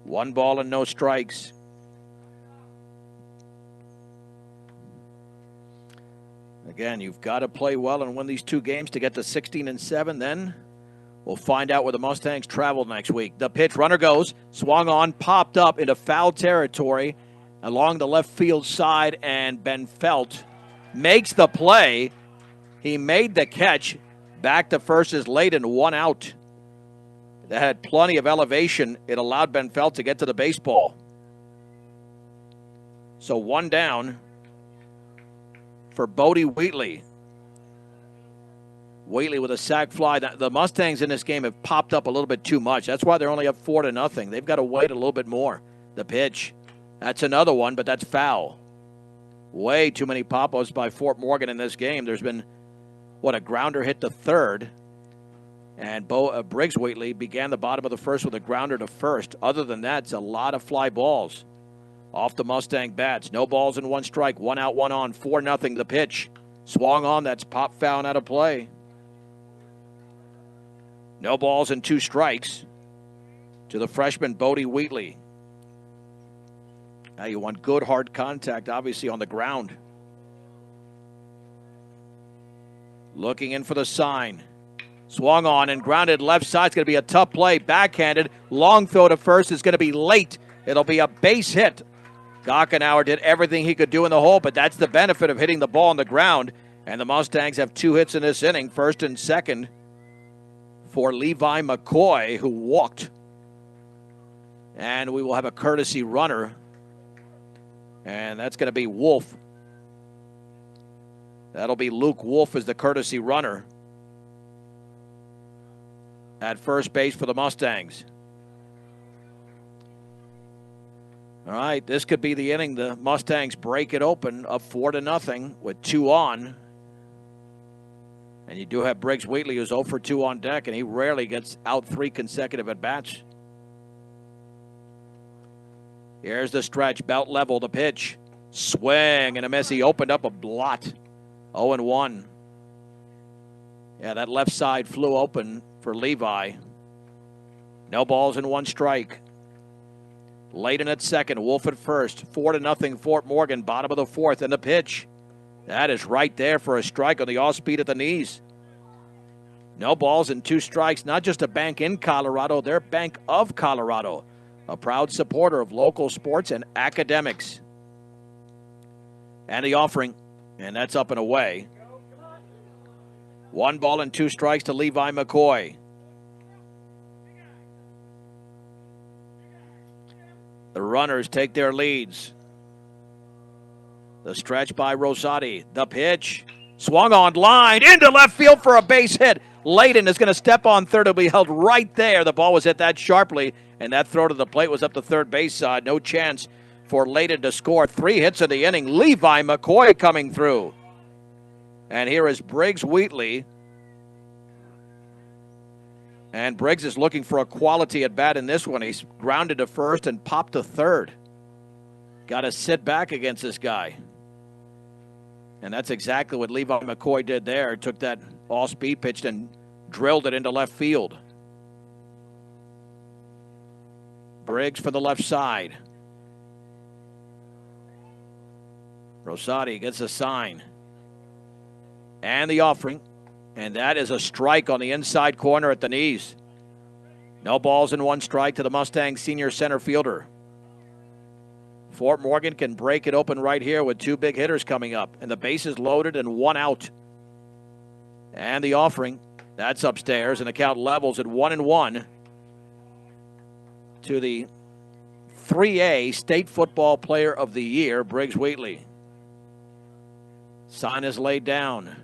1 ball and no strikes. Again, you've got to play well and win these 2 games to get to 16-7. Then we'll find out where the Mustangs travel next week. The pitch, runner goes, swung on, popped up into foul territory along the left field side, and Ben Felt makes the play. He made the catch. Back to first is Layden, 1 out. That had plenty of elevation. It allowed Ben Felt to get to the baseball. So 1 down for Bodie Wheatley. Wheatley with a sac fly. The Mustangs in this game have popped up a little bit too much. That's why they're only up 4-0. They've got to wait a little bit more. The pitch. That's another one, but that's foul. Way too many pop-ups by Fort Morgan in this game. There's been, a grounder hit to third. And Briggs Wheatley began the bottom of the first with a grounder to first. Other than that, it's a lot of fly balls off the Mustang bats. No balls and 1 strike. 1 out, 1 on. 4-0 the pitch. Swung on. That's pop foul and out of play. No balls and 2 strikes to the freshman Bodie Wheatley. Now you want good hard contact, obviously, on the ground. Looking in for the sign. Swung on and grounded left side. It's going to be a tough play. Backhanded. Long throw to first is going to be late. It'll be a base hit. Gockenauer did everything he could do in the hole, but that's the benefit of hitting the ball on the ground. And the Mustangs have 2 hits in this inning, first and second for Levi McCoy, who walked. And we will have a courtesy runner. And that's going to be Wolf. That'll be Luke Wolf as the courtesy runner at first base for the Mustangs. All right, this could be the inning. The Mustangs break it open, up 4-0 with 2 on. And you do have Briggs Wheatley, who's 0 for 2 on deck, and he rarely gets out 3 consecutive at-bats. Here's the stretch, belt level, the pitch. Swing and a miss. He opened up a blot. 0-1. Yeah, that left side flew open for Levi. No balls and 1 strike. Layden at second, Wolf at first. 4-0 Fort Morgan, bottom of the 4th, and the pitch. That is right there for a strike on the off speed at the knees. No balls and 2 strikes. Not just a bank in Colorado, they're Bank of Colorado. A proud supporter of local sports and academics. And the offering, and that's up and away. 1 ball and 2 strikes to Levi McCoy. The runners take their leads. The stretch by Rosati. The pitch. Swung on line. Into left field for a base hit. Layden is going to step on third. It'll be held right there. The ball was hit that sharply, and that throw to the plate was up the third base side. No chance for Layden to score. 3 hits in the inning. Levi McCoy coming through. And here is Briggs Wheatley. And Briggs is looking for a quality at bat in this one. He's grounded to first and popped to third. Got to sit back against this guy. And that's exactly what Levi McCoy did there. Took that all-speed pitch and drilled it into left field. Briggs for the left side. Rosati gets a sign. And the offering. And that is a strike on the inside corner at the knees. No balls and one strike to the Mustangs senior center fielder. Fort Morgan can break it open right here with two big hitters coming up. And the bases loaded and one out. And the offering. That's upstairs. And the count levels at 1-1 to the 3A State Football Player of the Year, Briggs Wheatley. Sign is laid down.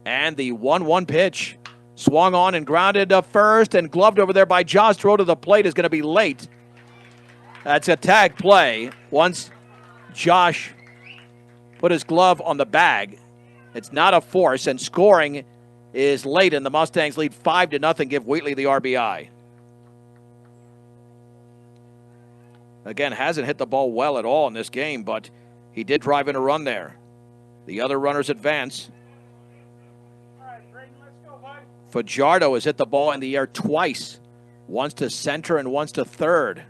And the 1-1 pitch. Swung on and grounded to first and gloved over there by Josh. Throw to the plate is going to be late. That's a tag play. Once Josh put his glove on the bag, it's not a force, and scoring is late, and the Mustangs lead 5-0, give Wheatley the RBI. Again, hasn't hit the ball well at all in this game, but he did drive in a run there. The other runners advance. Fajardo has hit the ball in the air twice, once to center and once to third.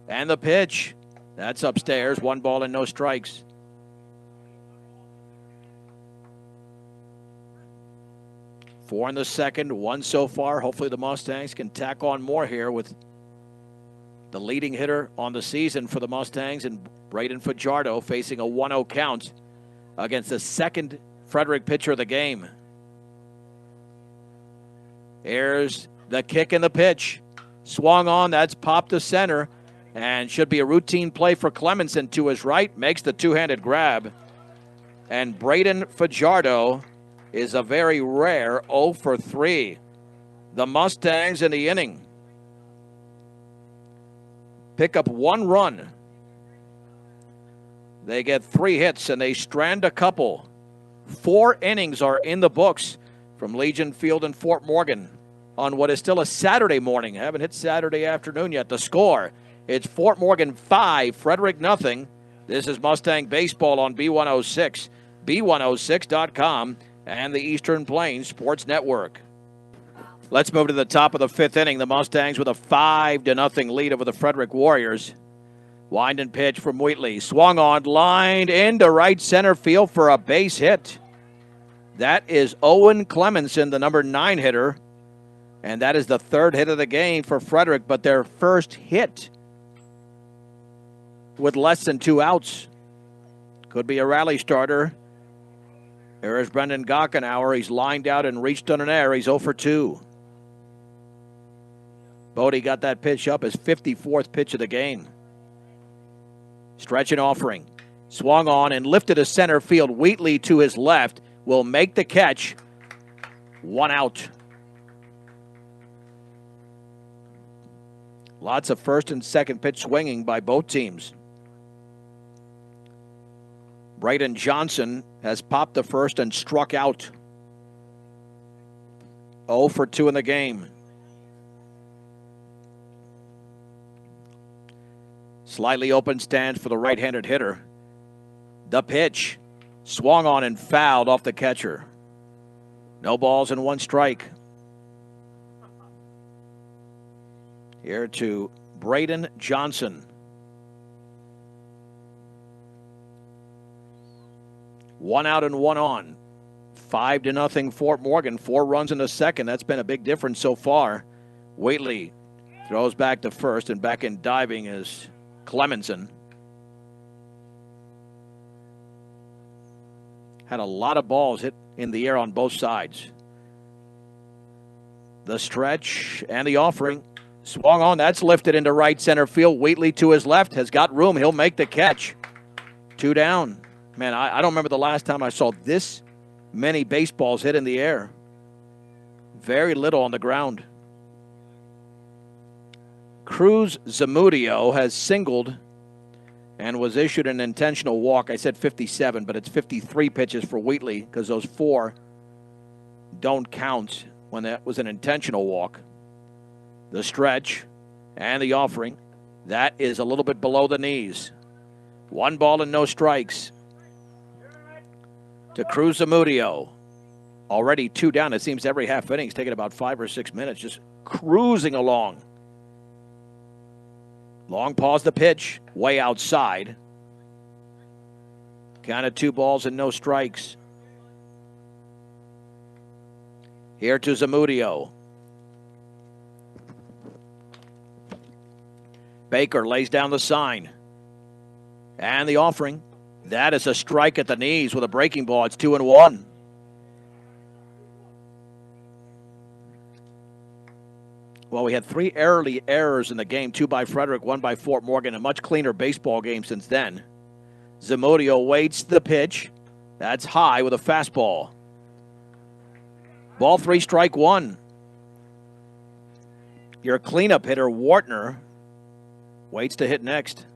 And the pitch, that's upstairs, 1 ball and no strikes. Four in the second, 1 so far. Hopefully the Mustangs can tack on more here with the leading hitter on the season for the Mustangs and Braden Fajardo facing a 1-0 count against the second Frederick pitcher of the game. Here's the kick and the pitch. Swung on, that's popped to center, and should be a routine play for Clemenson to his right. Makes the two-handed grab. And Braden Fajardo is a very rare 0 for 3. The Mustangs in the inning pick up 1 run. They get 3 hits, and they strand a couple. 4 innings are in the books from Legion Field in Fort Morgan on what is still a Saturday morning. Haven't hit Saturday afternoon yet. The score, it's Fort Morgan 5, Frederick nothing. This is Mustang Baseball on B106, B106.com, and the Eastern Plains Sports Network. Let's move to the top of the 5th inning. The Mustangs with a 5-0 lead over the Frederick Warriors. Wind and pitch from Wheatley. Swung on, lined into right center field for a base hit. That is Owen Clemenson, the number 9 hitter. And that is the 3rd hit of the game for Frederick, but their first hit with less than 2 outs. Could be a rally starter. There is Brendan Gockenauer. He's lined out and reached on an air. He's 0 for 2. Bodie got that pitch up, his 54th pitch of the game. Stretch and offering. Swung on and lifted to center field. Wheatley to his left will make the catch. 1 out. Lots of first and second pitch swinging by both teams. Braden Johnson has popped the first and struck out. 0 for 2 in the game. Slightly open stance for the right-handed hitter. The pitch. Swung on and fouled off the catcher. No balls and 1 strike. Here to Braden Johnson. 1 out and 1 on. 5-0 Fort Morgan. 4 runs in the second. That's been a big difference so far. Wheatley throws back to first, and back in diving is Clemenson. Had a lot of balls hit in the air on both sides. The stretch and the offering. Swung on, that's lifted into right center field. Wheatley to his left has got room. He'll make the catch. 2 down. Man, I don't remember the last time I saw this many baseballs hit in the air. Very little on the ground. Cruz Zamudio has singled and was issued an intentional walk. I said 57, but it's 53 pitches for Wheatley because those 4 don't count when that was an intentional walk. The stretch and the offering. That is a little bit below the knees. 1 ball and no strikes. To Cruz Zamudio. Already 2 down. It seems every half inning is taking about 5 or 6 minutes, just cruising along. Long pause the pitch, way outside. Count of 2 balls and no strikes. Here to Zamudio. Baker lays down the sign. And the offering. That is a strike at the knees with a breaking ball. It's 2-1. Well, we had 3 early errors in the game, 2 by Frederick, 1 by Fort Morgan, a much cleaner baseball game since then. Zamudio waits the pitch. That's high with a fastball. Ball 3, strike 1. Your cleanup hitter, Wartner, waits to hit next.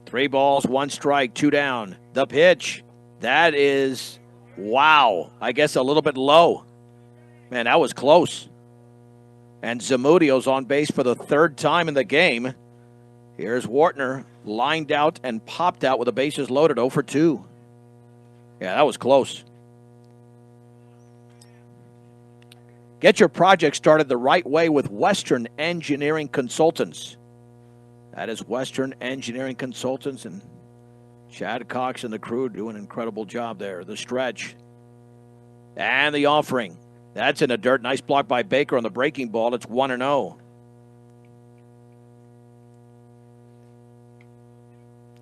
3 balls, 1 strike, 2 down. The pitch. That is, wow, I guess a little bit low. Man, that was close. And Zamudio's on base for the 3rd time in the game. Here's Wartner, lined out and popped out with the bases loaded, 0 for 2. Yeah, that was close. Get your project started the right way with Western Engineering Consultants. That is Western Engineering Consultants, and Chad Cox and the crew do an incredible job there. The stretch. And the offering. That's in the dirt. Nice block by Baker on the breaking ball. It's 1-0.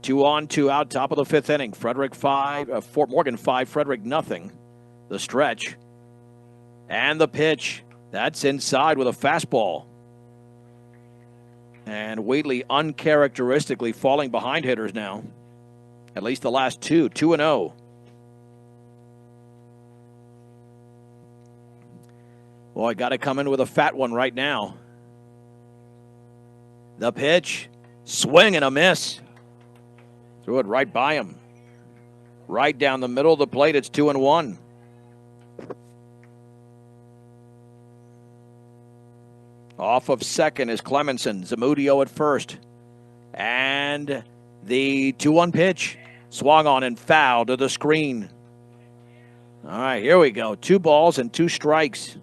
2 on, 2 out, top of the 5th inning. Fort Morgan 5, Frederick nothing. The stretch. And the pitch. That's inside with a fastball. And Wheatley uncharacteristically falling behind hitters now. At least the last 2. 2-0. Boy, got to come in with a fat one right now. The pitch. Swing and a miss. Threw it right by him. Right down the middle of the plate. It's 2-1. Off of second is Clemenson. Zamudio at first. And the 2-1 pitch. Swung on and fouled to the screen. All right, here we go. 2 balls and 2 strikes.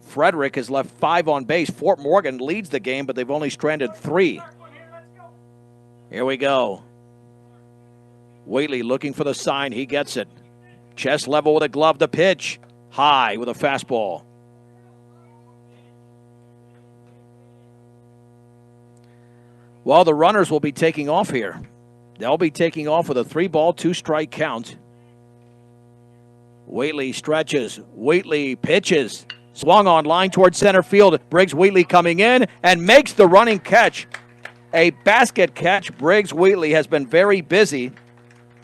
Frederick has left 5 on base. Fort Morgan leads the game, but they've only stranded 3. Here we go. Wheatley looking for the sign. He gets it. Chest level with a glove. The pitch. High with a fastball. Well, the runners will be taking off here. They'll be taking off with a 3-ball, 2-strike count. Wheatley stretches. Wheatley pitches. Swung on line towards center field. Briggs Wheatley coming in and makes the running catch. A basket catch. Briggs Wheatley has been very busy.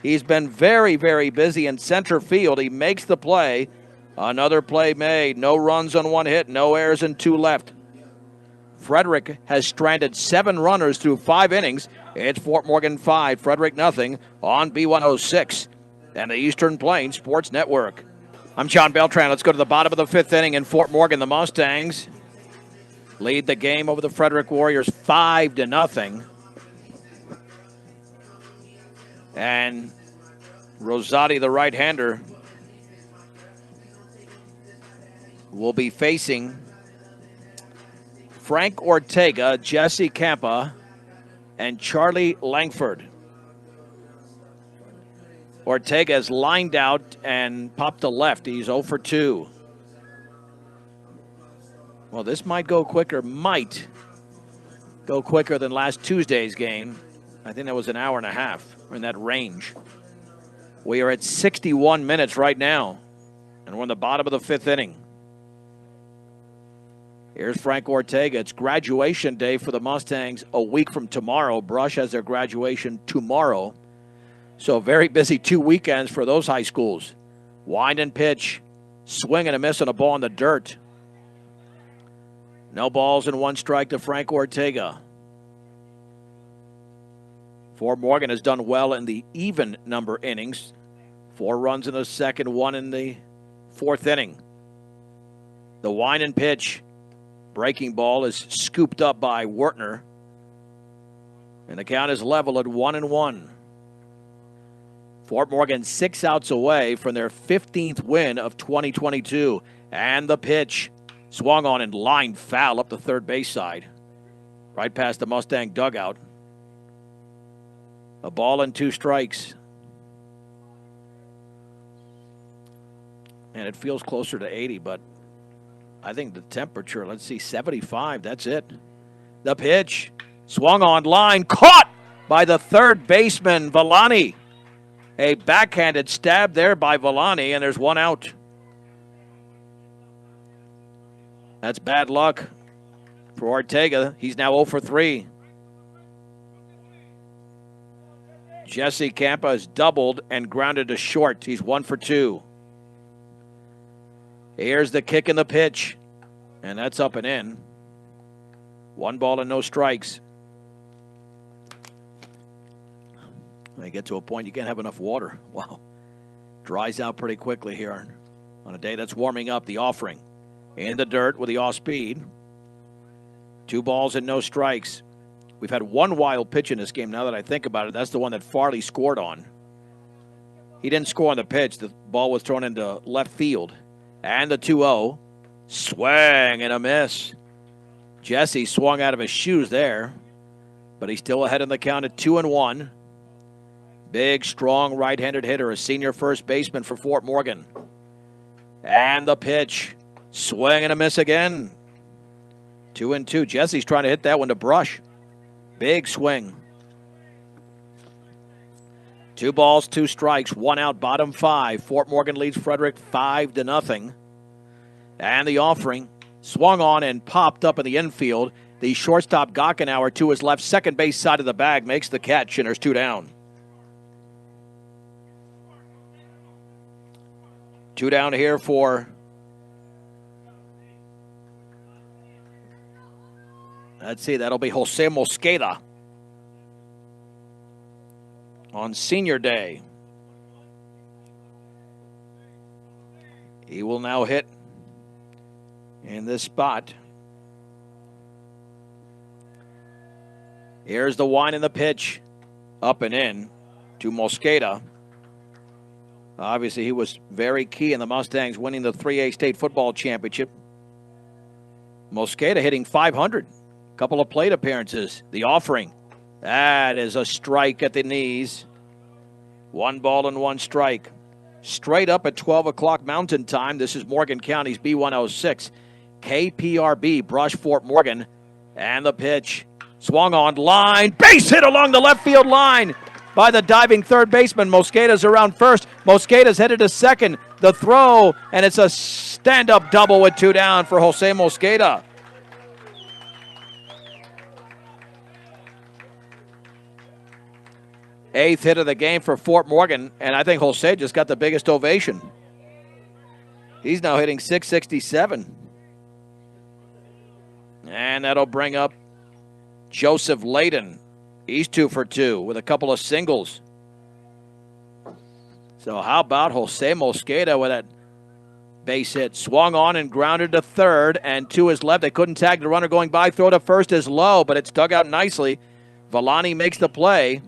He's been very, very busy in center field. He makes the play. Another play made. No runs on 1 hit. No errors and 2 left. Frederick has stranded 7 runners through 5 innings. It's Fort Morgan 5, Frederick nothing on B106 and the Eastern Plains Sports Network. I'm John Beltran. Let's go to the bottom of the 5th inning in Fort Morgan. The Mustangs lead the game over the Frederick Warriors 5-0. And Rosati, the right-hander, will be facing Frank Ortega, Jesse Campa, and Charlie Langford. Ortega is lined out and popped to left. He's 0 for 2. Well, this might go quicker than last Tuesday's game. I think that was an hour and a half, or in that range. We are at 61 minutes right now, and we're in the bottom of the 5th inning. Here's Frank Ortega. It's graduation day for the Mustangs a week from tomorrow. Brush has their graduation tomorrow. So very busy 2 weekends for those high schools. Wind and pitch. Swing and a miss on a ball in the dirt. No balls and 1 strike to Frank Ortega. Fort Morgan has done well in the even number innings. 4 runs in the second, 1 in the 4th inning. The wind and pitch. Breaking ball is scooped up by Wertner. And the count is level at 1-1. Fort Morgan 6 outs away from their 15th win of 2022. And the pitch. Swung on and line foul up the third base side. Right past the Mustang dugout. A ball and 2 strikes. And it feels closer to 80, but I think the temperature, let's see, 75, that's it. The pitch, swung on line, caught by the third baseman, Villani. A backhanded stab there by Villani, and there's 1 out. That's bad luck for Ortega. He's now 0 for 3. Jesse Campa has doubled and grounded to short. He's 1 for 2. Here's the kick and the pitch, and that's up and in. 1 ball and no strikes. When you get to a point you can't have enough water. Wow. Dries out pretty quickly here on a day that's warming up. The offering in the dirt with the off speed. 2 balls and no strikes. We've had 1 wild pitch in this game now that I think about it. That's the one that Farley scored on. He didn't score on the pitch. The ball was thrown into left field. And the 2-0. Swing and a miss. Jesse swung out of his shoes there. But he's still ahead in the count at 2-1. Big, strong right-handed hitter, a senior first baseman for Fort Morgan. And the pitch. Swing and a miss again. 2-2. Jesse's trying to hit that one to Brush. Big swing. 2 balls, 2 strikes, 1 out, bottom 5. Fort Morgan leads Frederick 5-0. And the offering swung on and popped up in the infield. The shortstop Gockenauer to his left, second base side of the bag, makes the catch, and there's 2 down. 2 down here for let's see, that'll be Jose Mosqueda on senior day. He will now hit in this spot. Here's the wind and the pitch. Up and in to Mosqueda. Obviously, he was very key in the Mustangs winning the 3A state football championship. Mosqueda hitting .500. Couple of plate appearances. The offering. That is a strike at the knees. 1 ball and 1 strike. Straight up at 12 o'clock Mountain Time. This is Morgan County's B106. KPRB, Brush, Fort Morgan. And the pitch. Swung on line. Base hit along the left field line by the diving third baseman. Mosqueda's around first. Mosqueda's headed to second. The throw, and it's a stand-up double with 2 down for Jose Mosqueda. Eighth hit of the game for Fort Morgan, and I think Jose just got the biggest ovation. He's now hitting .667. And that'll bring up Joseph Layden. He's 2 for 2 with a couple of singles. So how about Jose Mosqueda with that base hit? Swung on and grounded to third, and to his left. They couldn't tag the runner going by. Throw to first is low, but it's dug out nicely. Villani makes the play.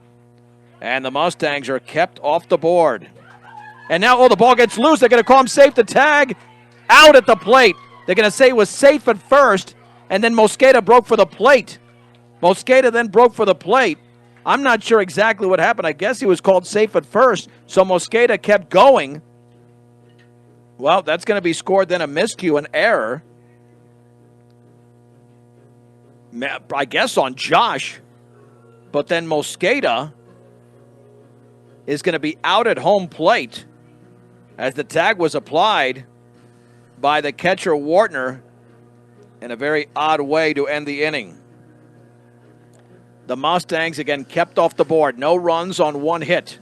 And the Mustangs are kept off the board. And now, the ball gets loose. They're going to call him safe to tag. Out at the plate. They're going to say it was safe at first, and then Mosqueda broke for the plate. Mosqueda then broke for the plate. I'm not sure exactly what happened. I guess he was called safe at first, so Mosqueda kept going. Well, that's going to be scored then a miscue, an error. I guess on Josh. But then Mosqueda is going to be out at home plate as the tag was applied by the catcher Wartner in a very odd way to end the inning. The Mustangs again kept off the board. No runs on 1 hit.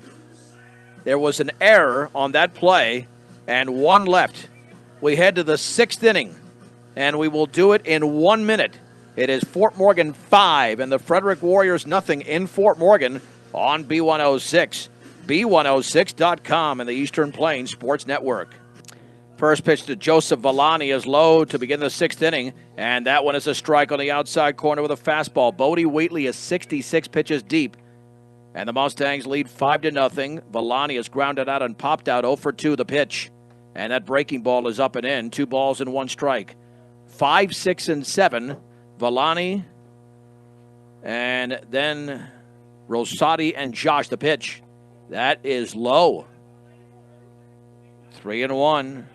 There was an error on that play and 1 left. We head to the 6th inning, and we will do it in 1 minute. It is Fort Morgan 5 and the Frederick Warriors nothing in Fort Morgan on B106. B106.com and the Eastern Plains Sports Network. First pitch to Joseph Villani is low to begin the 6th inning, and that one is a strike on the outside corner with a fastball. Bodie Wheatley is 66 pitches deep, and the Mustangs lead 5-0. Villani is grounded out and popped out 0 for 2 the pitch, and that breaking ball is up and in. 2 balls and 1 strike. 5, 6, and 7. Villani, and then Rosati and Josh. The pitch. That is low. 3-1.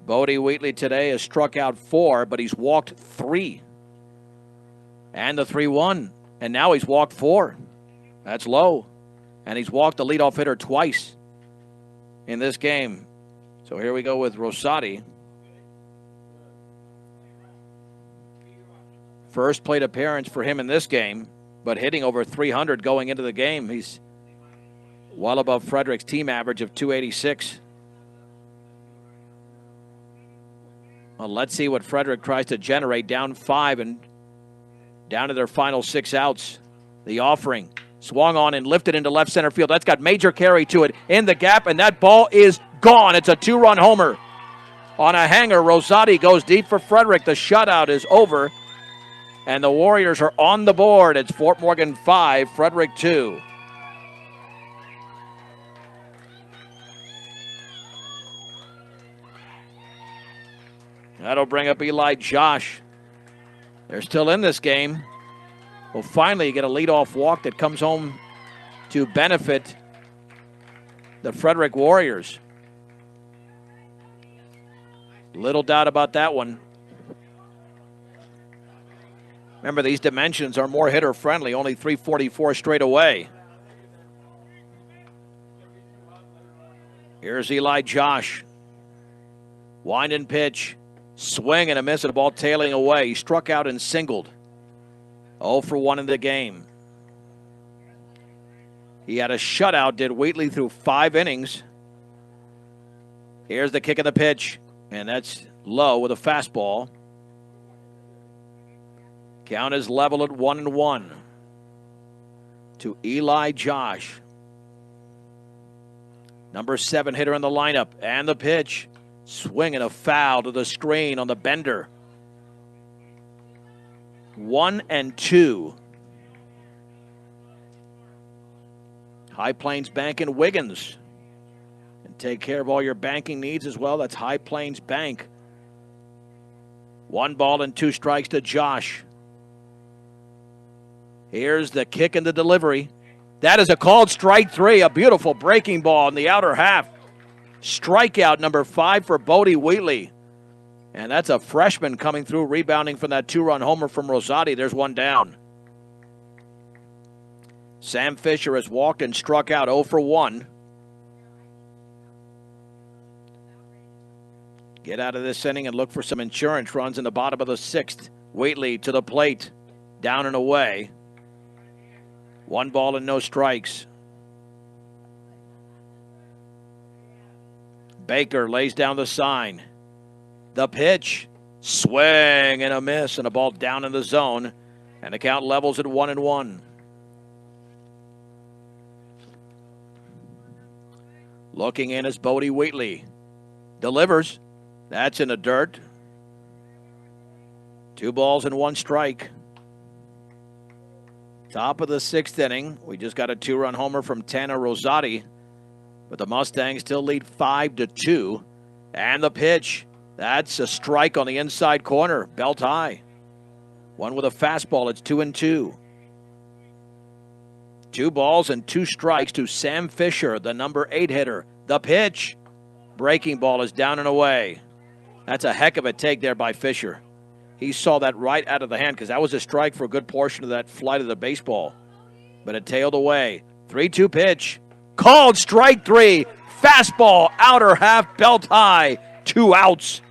Bodie Wheatley today has struck out 4, but he's walked 3. And the 3-1. And now he's walked 4. That's low. And he's walked the leadoff hitter twice in this game. So here we go with Rosati. First plate appearance for him in this game, but hitting over 300 going into the game. He's well above Frederick's team average of 286. Well, let's see what Frederick tries to generate. Down 5 and down to their final 6 outs. The offering swung on and lifted into left center field. That's got major carry to it in the gap, and that ball is gone. It's a 2-run homer. On a hanger, Rosati goes deep for Frederick. The shutout is over, and the Warriors are on the board. It's Fort Morgan 5, Frederick 2. That'll bring up Eli Josh. They're still in this game. Will finally get a leadoff walk that comes home to benefit the Frederick Warriors. Little doubt about that one. Remember, these dimensions are more hitter-friendly, only 344 straight away. Here's Eli Josh. Wind and pitch. Swing and a miss, and a ball tailing away. He struck out and singled. 0 for 1 in the game. He had a shutout, did Wheatley, through 5 innings. Here's the kick of the pitch, and that's low with a fastball. Count is level at 1-1 to Eli Josh. Number 7 hitter in the lineup, and the pitch. Swing and a foul to the screen on the bender. 1-2. High Plains Bank in Wiggins. And take care of all your banking needs as well. That's High Plains Bank. 1 ball and 2 strikes to Josh. Here's the kick and the delivery. That is a called strike 3. A beautiful breaking ball in the outer half. Strikeout number 5 for Bodie Wheatley. And that's a freshman coming through, rebounding from that 2-run homer from Rosati. There's 1 down. Sam Fisher has walked and struck out 0 for 1. Get out of this inning and look for some insurance runs in the bottom of the 6th. Wheatley to the plate. Down and away. 1 ball and no strikes. Baker lays down the sign. The pitch. Swing and a miss, and a ball down in the zone. And the count levels at 1-1. Looking in is Bodie Wheatley. Delivers. That's in the dirt. 2 balls and 1 strike. Top of the 6th inning. We just got a 2-run homer from Tanner Rosati. But the Mustangs still lead 5-2. And the pitch. That's a strike on the inside corner. Belt high. 1 with a fastball. It's 2-2. 2 balls and 2 strikes to Sam Fisher, the number 8 hitter. The pitch. Breaking ball is down and away. That's a heck of a take there by Fisher. He saw that right out of the hand because that was a strike for a good portion of that flight of the baseball. But it tailed away. 3-2 pitch. Called strike 3. Fastball, outer half, belt high. 2 outs.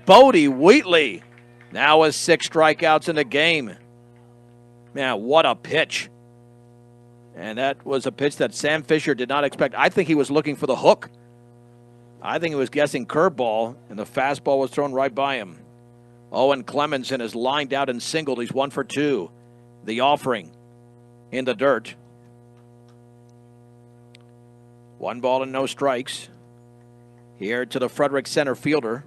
Bodie Wheatley now has 6 strikeouts in the game. Man, what a pitch. And that was a pitch that Sam Fisher did not expect. I think he was looking for the hook. I think he was guessing curveball, and the fastball was thrown right by him. Owen Clemenson is lined out and singled. He's 1 for 2. The offering in the dirt. 1 ball and no strikes. Here to the Frederick center fielder.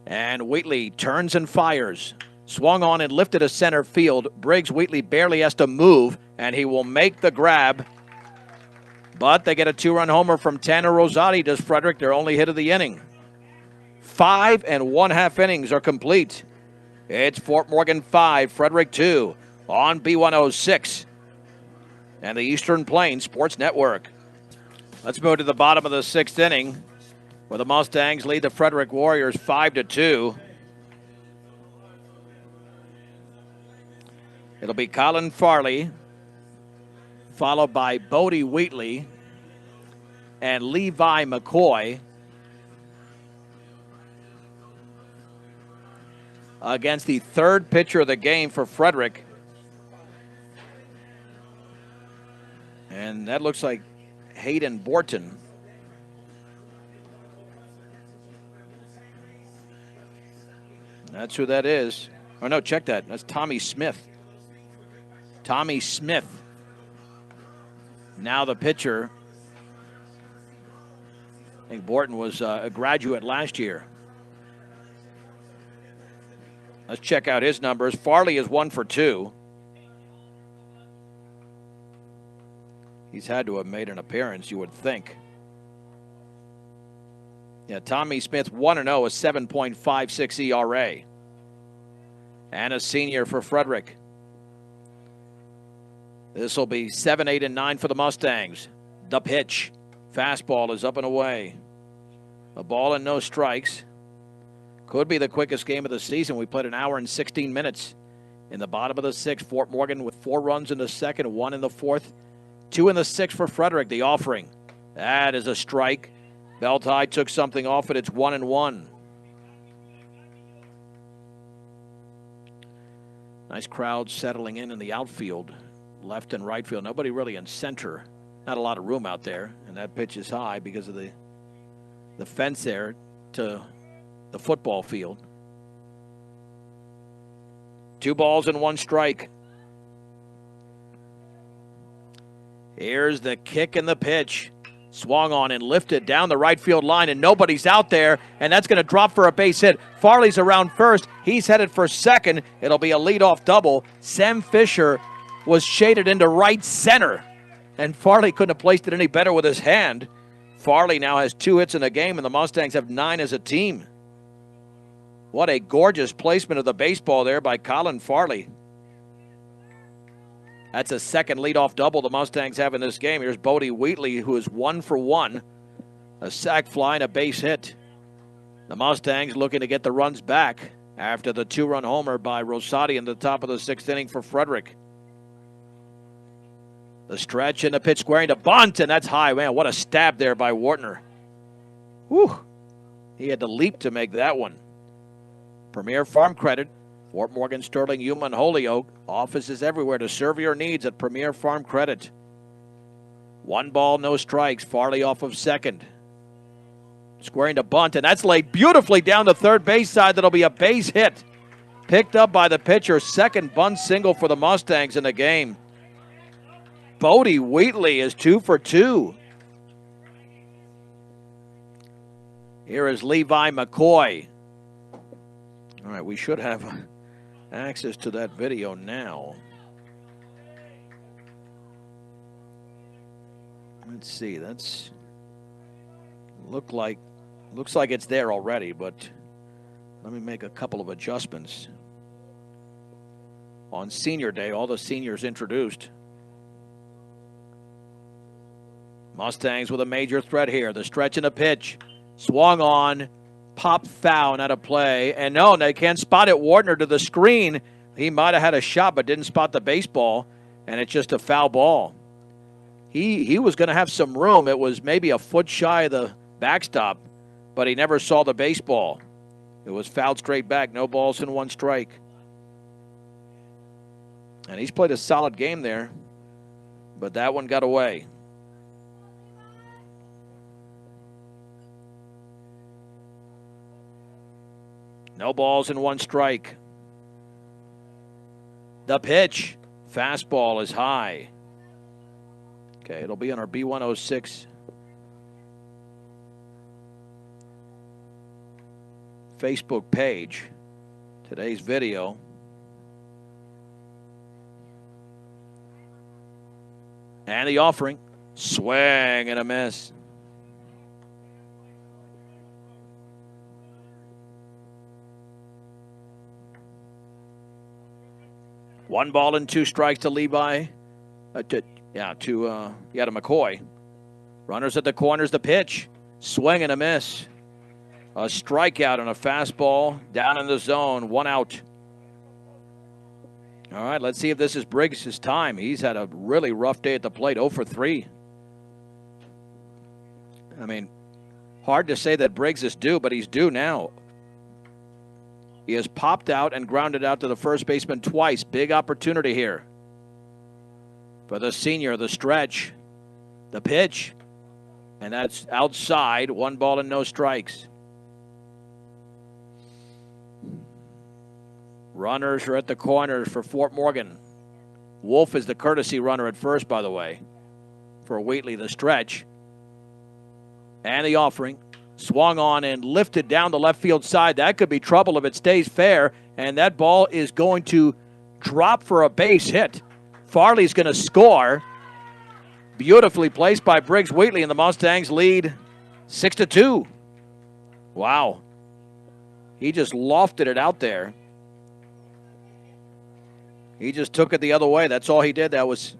And Wheatley turns and fires. Swung on and lifted to center field. Briggs Wheatley barely has to move, and he will make the grab. But they get a 2-run homer from Tanner Rosati. Does Frederick, their only hit of the inning. 5 1/2 innings are complete. It's Fort Morgan 5, Frederick 2 on B106 and the Eastern Plains Sports Network. Let's move to the bottom of the 6th inning, where the Mustangs lead the Frederick Warriors 5-2. It'll be Colin Farley, followed by Bodie Wheatley and Levi McCoy against the third pitcher of the game for Frederick. And that looks like Hayden Borton. That's who that is. Oh, no, check that. That's Tommy Smith. Tommy Smith. Now the pitcher. I think Borton was a graduate last year. Let's check out his numbers. Farley is 1 for 2. He's had to have made an appearance, you would think. Yeah, Tommy Smith 1-0, a 7.56 ERA. And a senior for Frederick. This will be 7, 8, and 9 for the Mustangs. The pitch. Fastball is up and away. A ball and no strikes. Could be the quickest game of the season. We played an hour and 16 minutes. In the bottom of the 6th, Fort Morgan with 4 runs in the 2nd, 1 in the 4th, 2 in the 6th for Frederick. The offering. That is a strike. Belti took something off it. It's 1-1. Nice crowd settling in the outfield, left and right field. Nobody really in center. Not a lot of room out there, and that pitch is high because of the fence there to the football field. 2 balls and 1 strike. Here's the kick and the pitch. Swung on and lifted down the right field line, and nobody's out there, and that's going to drop for a base hit. Farley's around first. He's headed for second. It'll be a leadoff double. Sam Fisher was shaded into right center, and Farley couldn't have placed it any better with his hand. Farley now has 2 hits in the game, and the Mustangs have 9 as a team. What a gorgeous placement of the baseball there by Colin Farley. That's a second leadoff double the Mustangs have in this game. Here's Bodie Wheatley, who is 1 for 1. A sac fly and a base hit. The Mustangs looking to get the runs back after the 2-run homer by Rosati in the top of the 6th inning for Frederick. The stretch and the pitch squaring to bunt, and that's high. Man, what a stab there by Wartner. Whew. He had to leap to make that one. Premier Farm Credit, Fort Morgan, Sterling, Yuma, and Holyoke. Offices everywhere to serve your needs at Premier Farm Credit. 1 ball, no strikes. Farley off of second. Squaring to bunt, and that's laid beautifully down the third base side. That'll be a base hit. Picked up by the pitcher. Second bunt single for the Mustangs in the game. Bodie Wheatley is 2 for 2. Here is Levi McCoy. All right, we should have access to that video now. Let's see. That's looks like it's there already, but let me make a couple of adjustments. On Senior Day, all the seniors introduced. Mustangs with a major threat here. The stretch and the pitch. Swung on. Pop foul, not a play. And no, they can't spot it. Wartner to the screen. He might have had a shot, but didn't spot the baseball. And it's just a foul ball. He was going to have some room. It was maybe a foot shy of the backstop, but he never saw the baseball. It was fouled straight back. No balls and 1 strike. And he's played a solid game there, but that one got away. No balls and 1 strike. The pitch. Fastball is high. Okay, it'll be on our B106 Facebook page. Today's video. And the offering. Swing and a miss. One ball and two strikes to Levi. To McCoy. Runners at the corners, the pitch. Swing and a miss. A strikeout and a fastball down in the zone. One out. All right, let's see if this is Briggs' time. He's had a really rough day at the plate, 0 for 3. I mean, hard to say that Briggs is due, but he's due now. He has popped out and grounded out to the first baseman twice. Big opportunity here for the senior. The stretch, the pitch, and that's outside. 1 ball and no strikes. Runners are at the corners for Fort Morgan. Wolf is the courtesy runner at first, by the way, for Wheatley. The stretch and the offering. Swung on and lifted down the left field side. That could be trouble if it stays fair. And that ball is going to drop for a base hit. Farley's going to score. Beautifully placed by Briggs Wheatley, and the Mustangs lead 6-2. Wow. He just lofted it out there. He just took it the other way. That's all he did. That was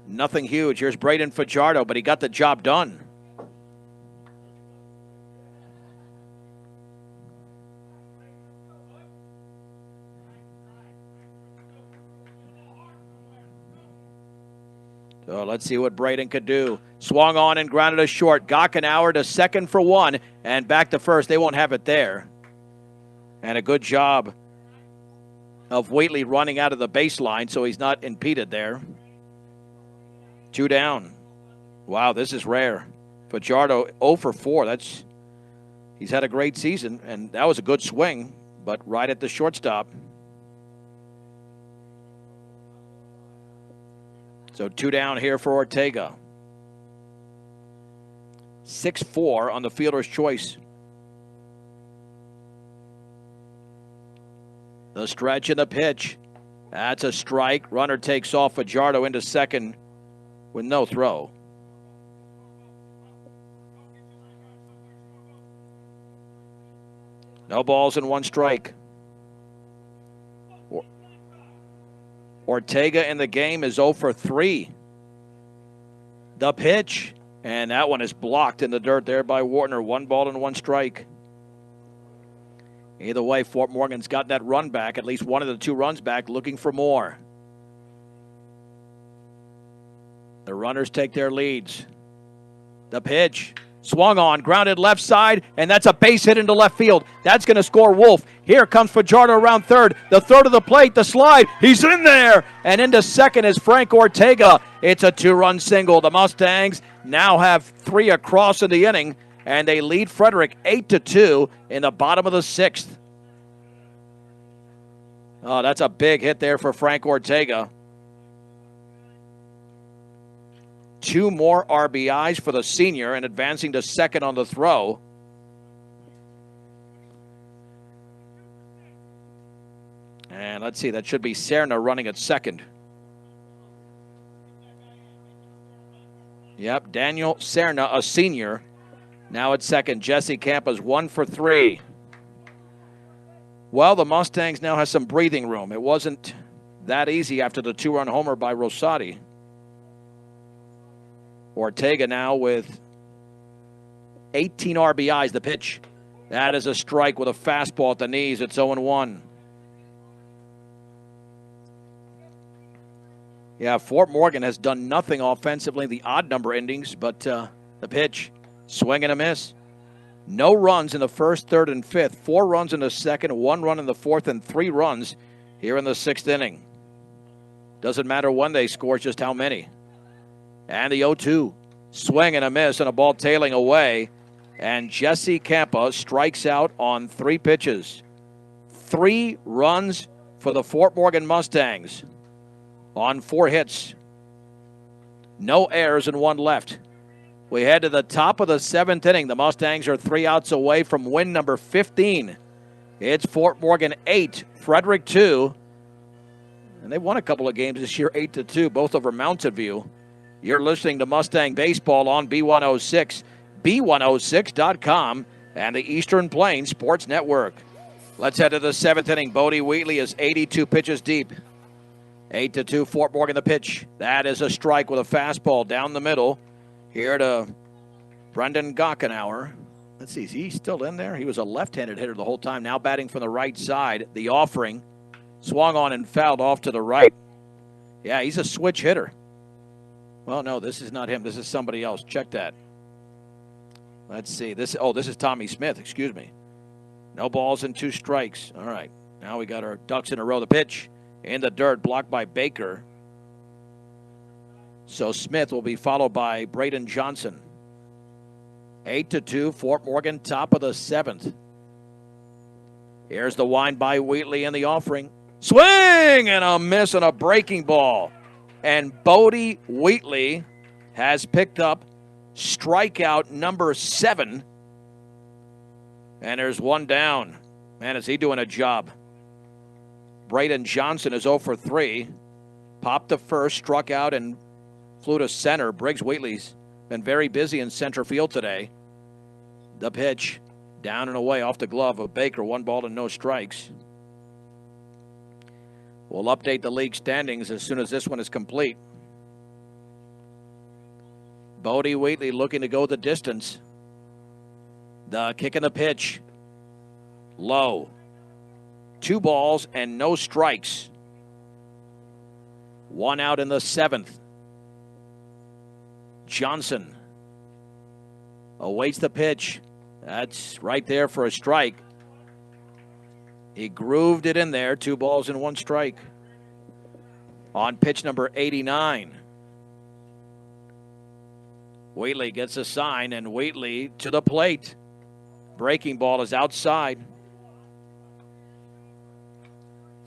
nothing huge. Here's Braden Fajardo, but he got the job done. So let's see what Braden could do. Swung on and grounded a short. Gockenauer to second for 1 and back to first. They won't have it there. And a good job of Wheatley running out of the baseline so he's not impeded there. 2 down. Wow, this is rare. Fajardo 0 for 4. He's had a great season, and that was a good swing, but right at the shortstop. So 2 down here for Ortega. 6-4 on the fielder's choice. The stretch and the pitch. That's a strike. Runner takes off. Fajardo into second with no throw. No balls and 1 strike. Ortega in the game is 0 for 3. The pitch, and that one is blocked in the dirt there by Wartner. 1 ball and 1 strike. Either way, Fort Morgan's got that run back, at least one of the 2 runs back, looking for more. The runners take their leads. The pitch. Swung on, grounded left side, and that's a base hit into left field. That's going to score Wolf. Here comes Fajardo around third. The third of the plate, the slide. He's in there. And into second is Frank Ortega. It's a 2-run single. The Mustangs now have 3 across in the inning, and they lead Frederick 8-2 in the bottom of the 6th. Oh, that's a big hit there for Frank Ortega. 2 more RBIs for the senior and advancing to second on the throw. And let's see, that should be Serna running at second. Yep, Daniel Serna, a senior, now at second. Jesse Campa's 1 for 3. Well, the Mustangs now have some breathing room. It wasn't that easy after the 2-run homer by Rosati. Ortega now with 18 RBIs. The pitch. That is a strike with a fastball at the knees. It's 0-1. Yeah, Fort Morgan has done nothing offensively in the odd number innings, but the pitch. Swing and a miss. No runs in the first, third, and fifth. 4 runs in the second, 1 run in the fourth, and 3 runs here in the 6th inning. Doesn't matter when they score, just how many. And the 0-2. Swing and a miss and a ball tailing away. And Jesse Campa strikes out on 3 pitches. 3 runs for the Fort Morgan Mustangs on 4 hits. No errors and 1 left. We head to the top of the 7th inning. The Mustangs are 3 outs away from win number 15. It's Fort Morgan 8, Frederick 2. And they've won a couple of games this year, 8-2, both over Mountain View. You're listening to Mustang Baseball on B106, B106.com, and the Eastern Plains Sports Network. Let's head to the seventh inning. Bodie Wheatley is 82 pitches deep. 8-2, Fort Morgan the pitch. That is a strike with a fastball down the middle. Here to Brendan Gockenauer. Let's see, is he still in there? He was a left-handed hitter the whole time, now batting from the right side. The offering swung on and fouled off to the right. Yeah, he's a switch hitter. Well, no, this is not him. This is somebody else. Check that. Let's see. This is Tommy Smith. Excuse me. No balls and 2 strikes. All right. Now we got our ducks in a row. The pitch in the dirt, blocked by Baker. So Smith will be followed by Braden Johnson. 8-2, Fort Morgan, top of the 7th. Here's the wind by Wheatley in the offering. Swing and a miss on a breaking ball. And Bodie Wheatley has picked up strikeout number 7. And there's one down. Man, is he doing a job. Braden Johnson is 0 for 3. Popped to first, struck out, and flew to center. Briggs Wheatley's been very busy in center field today. The pitch down and away off the glove of Baker. 1 ball and no strikes. We'll update the league standings as soon as this one is complete. Bodie Wheatley looking to go the distance. The kick and the pitch. Low. 2 balls and no strikes. 1 out in the 7th. Johnson awaits the pitch. That's right there for a strike. He grooved it in there. 2 balls and 1 strike. On pitch number 89. Wheatley gets a sign, and Wheatley to the plate. Breaking ball is outside.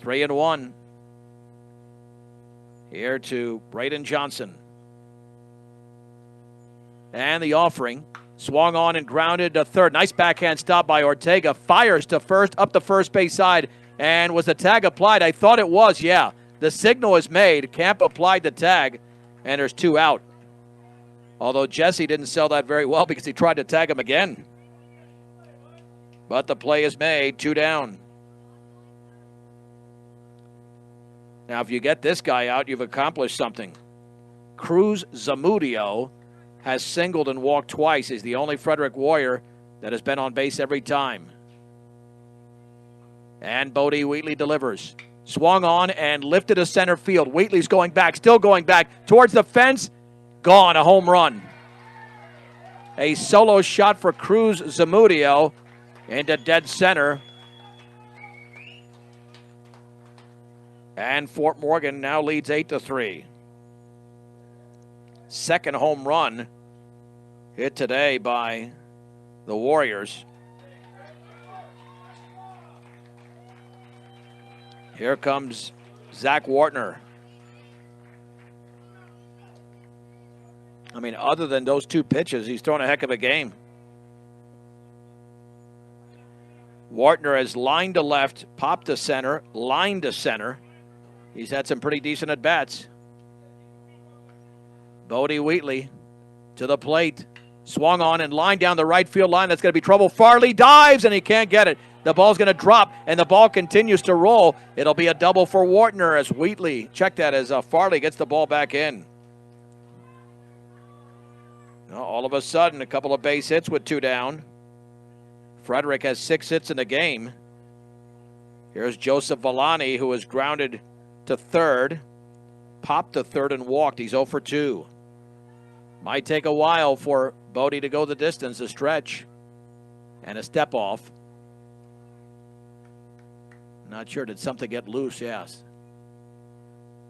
3-1. Here to Braden Johnson. And the offering. Swung on and grounded to third. Nice backhand stop by Ortega. Fires to first, up the first base side. And was the tag applied? I thought it was, yeah. The signal is made. Camp applied the tag, and there's 2 out. Although Jesse didn't sell that very well because he tried to tag him again. But the play is made. 2 down. Now, if you get this guy out, you've accomplished something. Cruz Zamudio has singled and walked twice. He's the only Frederick Warrior that has been on base every time. And Bodie Wheatley delivers. Swung on and lifted to center field. Wheatley's going back, still going back towards the fence. Gone, a home run. A solo shot for Cruz Zamudio into dead center. And Fort Morgan now leads 8-3. Second home run hit today by the Warriors. Here comes Zach Wartner. I mean, other than those 2 pitches, he's thrown a heck of a game. Wartner has lined to left, popped to center, lined to center. He's had some pretty decent at-bats. Bodie Wheatley to the plate. Swung on and lined down the right field line. That's going to be trouble. Farley dives, and he can't get it. The ball's going to drop, and the ball continues to roll. It'll be a double for Wartner as Wheatley, check that, as Farley gets the ball back in. Now, all of a sudden, a couple of base hits with 2 down. Frederick has 6 hits in the game. Here's Joseph Villani, who is grounded to third. Popped to third and walked. He's 0 for 2. Might take a while for Bodie to go the distance, a stretch, and a step off. Not sure. Did something get loose? Yes.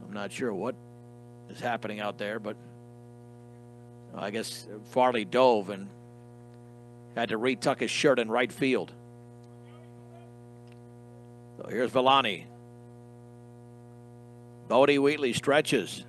I'm not sure what is happening out there, but I guess Farley dove and had to retuck his shirt in right field. So here's Villani. Bodie Wheatley stretches.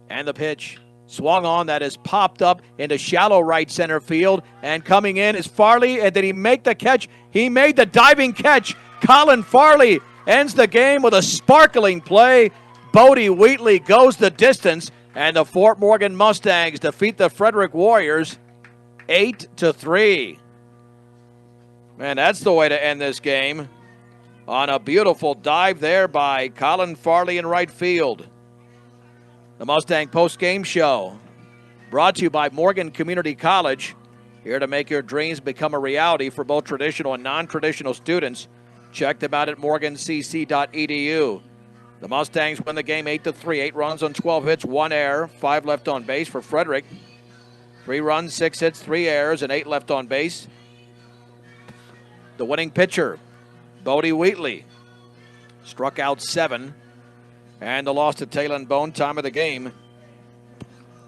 And the pitch. Swung on, that is popped up into shallow right center field. And coming in is Farley. And did he make the catch? He made the diving catch. Colin Farley ends the game with a sparkling play. Bodie Wheatley goes the distance. And the Fort Morgan Mustangs defeat the Frederick Warriors 8-3. Man, that's the way to end this game. On a beautiful dive there by Colin Farley in right field. The Mustang post-game show brought to you by Morgan Community College. Here to make your dreams become a reality for both traditional and non-traditional students. Check them out at morgancc.edu. The Mustangs win the game 8-3. 8 runs on 12 hits, 1 error, 5 left on base for Frederick. 3 runs, 6 hits, 3 errors, and 8 left on base. The winning pitcher, Bodie Wheatley, struck out 7. And the loss to Taylor Bone, time of the game,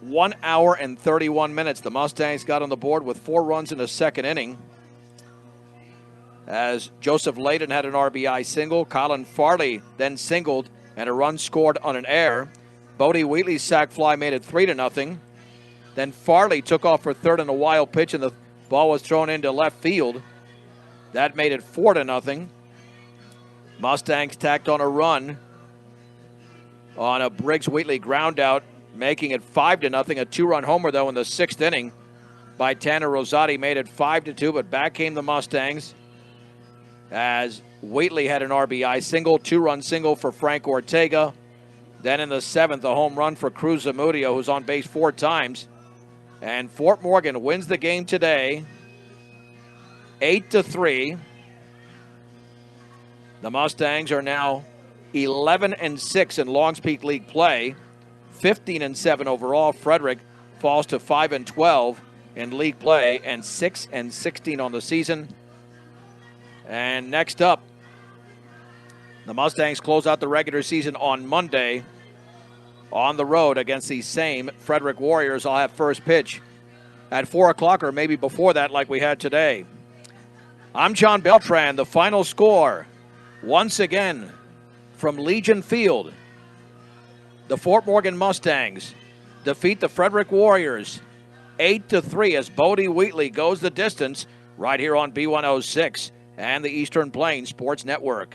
1 hour and 31 minutes. The Mustangs got on the board with 4 runs in the second inning, as Joseph Layden had an RBI single. Colin Farley then singled, and a run scored on an error. Bodie Wheatley's sac fly made it 3-0. Then Farley took off for third on a wild pitch, and the ball was thrown into left field. That made it 4-0. Mustangs tacked on a run on a Briggs-Wheatley ground out, making it 5-0. A 2-run homer, though, in the 6th inning by Tanner Rosati made it 5-2, but back came the Mustangs as Wheatley had an RBI single, 2-run single for Frank Ortega. Then in the 7th, a home run for Cruz Zamudio, who's on base 4 times. And Fort Morgan wins the game today, 8-3. The Mustangs are now 11-6 in Longs Peak League play, 15-7 overall. Frederick falls to 5-12 in league play and 6-16 on the season. And next up, the Mustangs close out the regular season on Monday on the road against the same Frederick Warriors. I'll have first pitch at 4 o'clock or maybe before that like we had today. I'm John Beltran. The final score, once again, from Legion Field. The Fort Morgan Mustangs defeat the Frederick Warriors 8-3 as Bodie Wheatley goes the distance right here on B106 and the Eastern Plains Sports Network.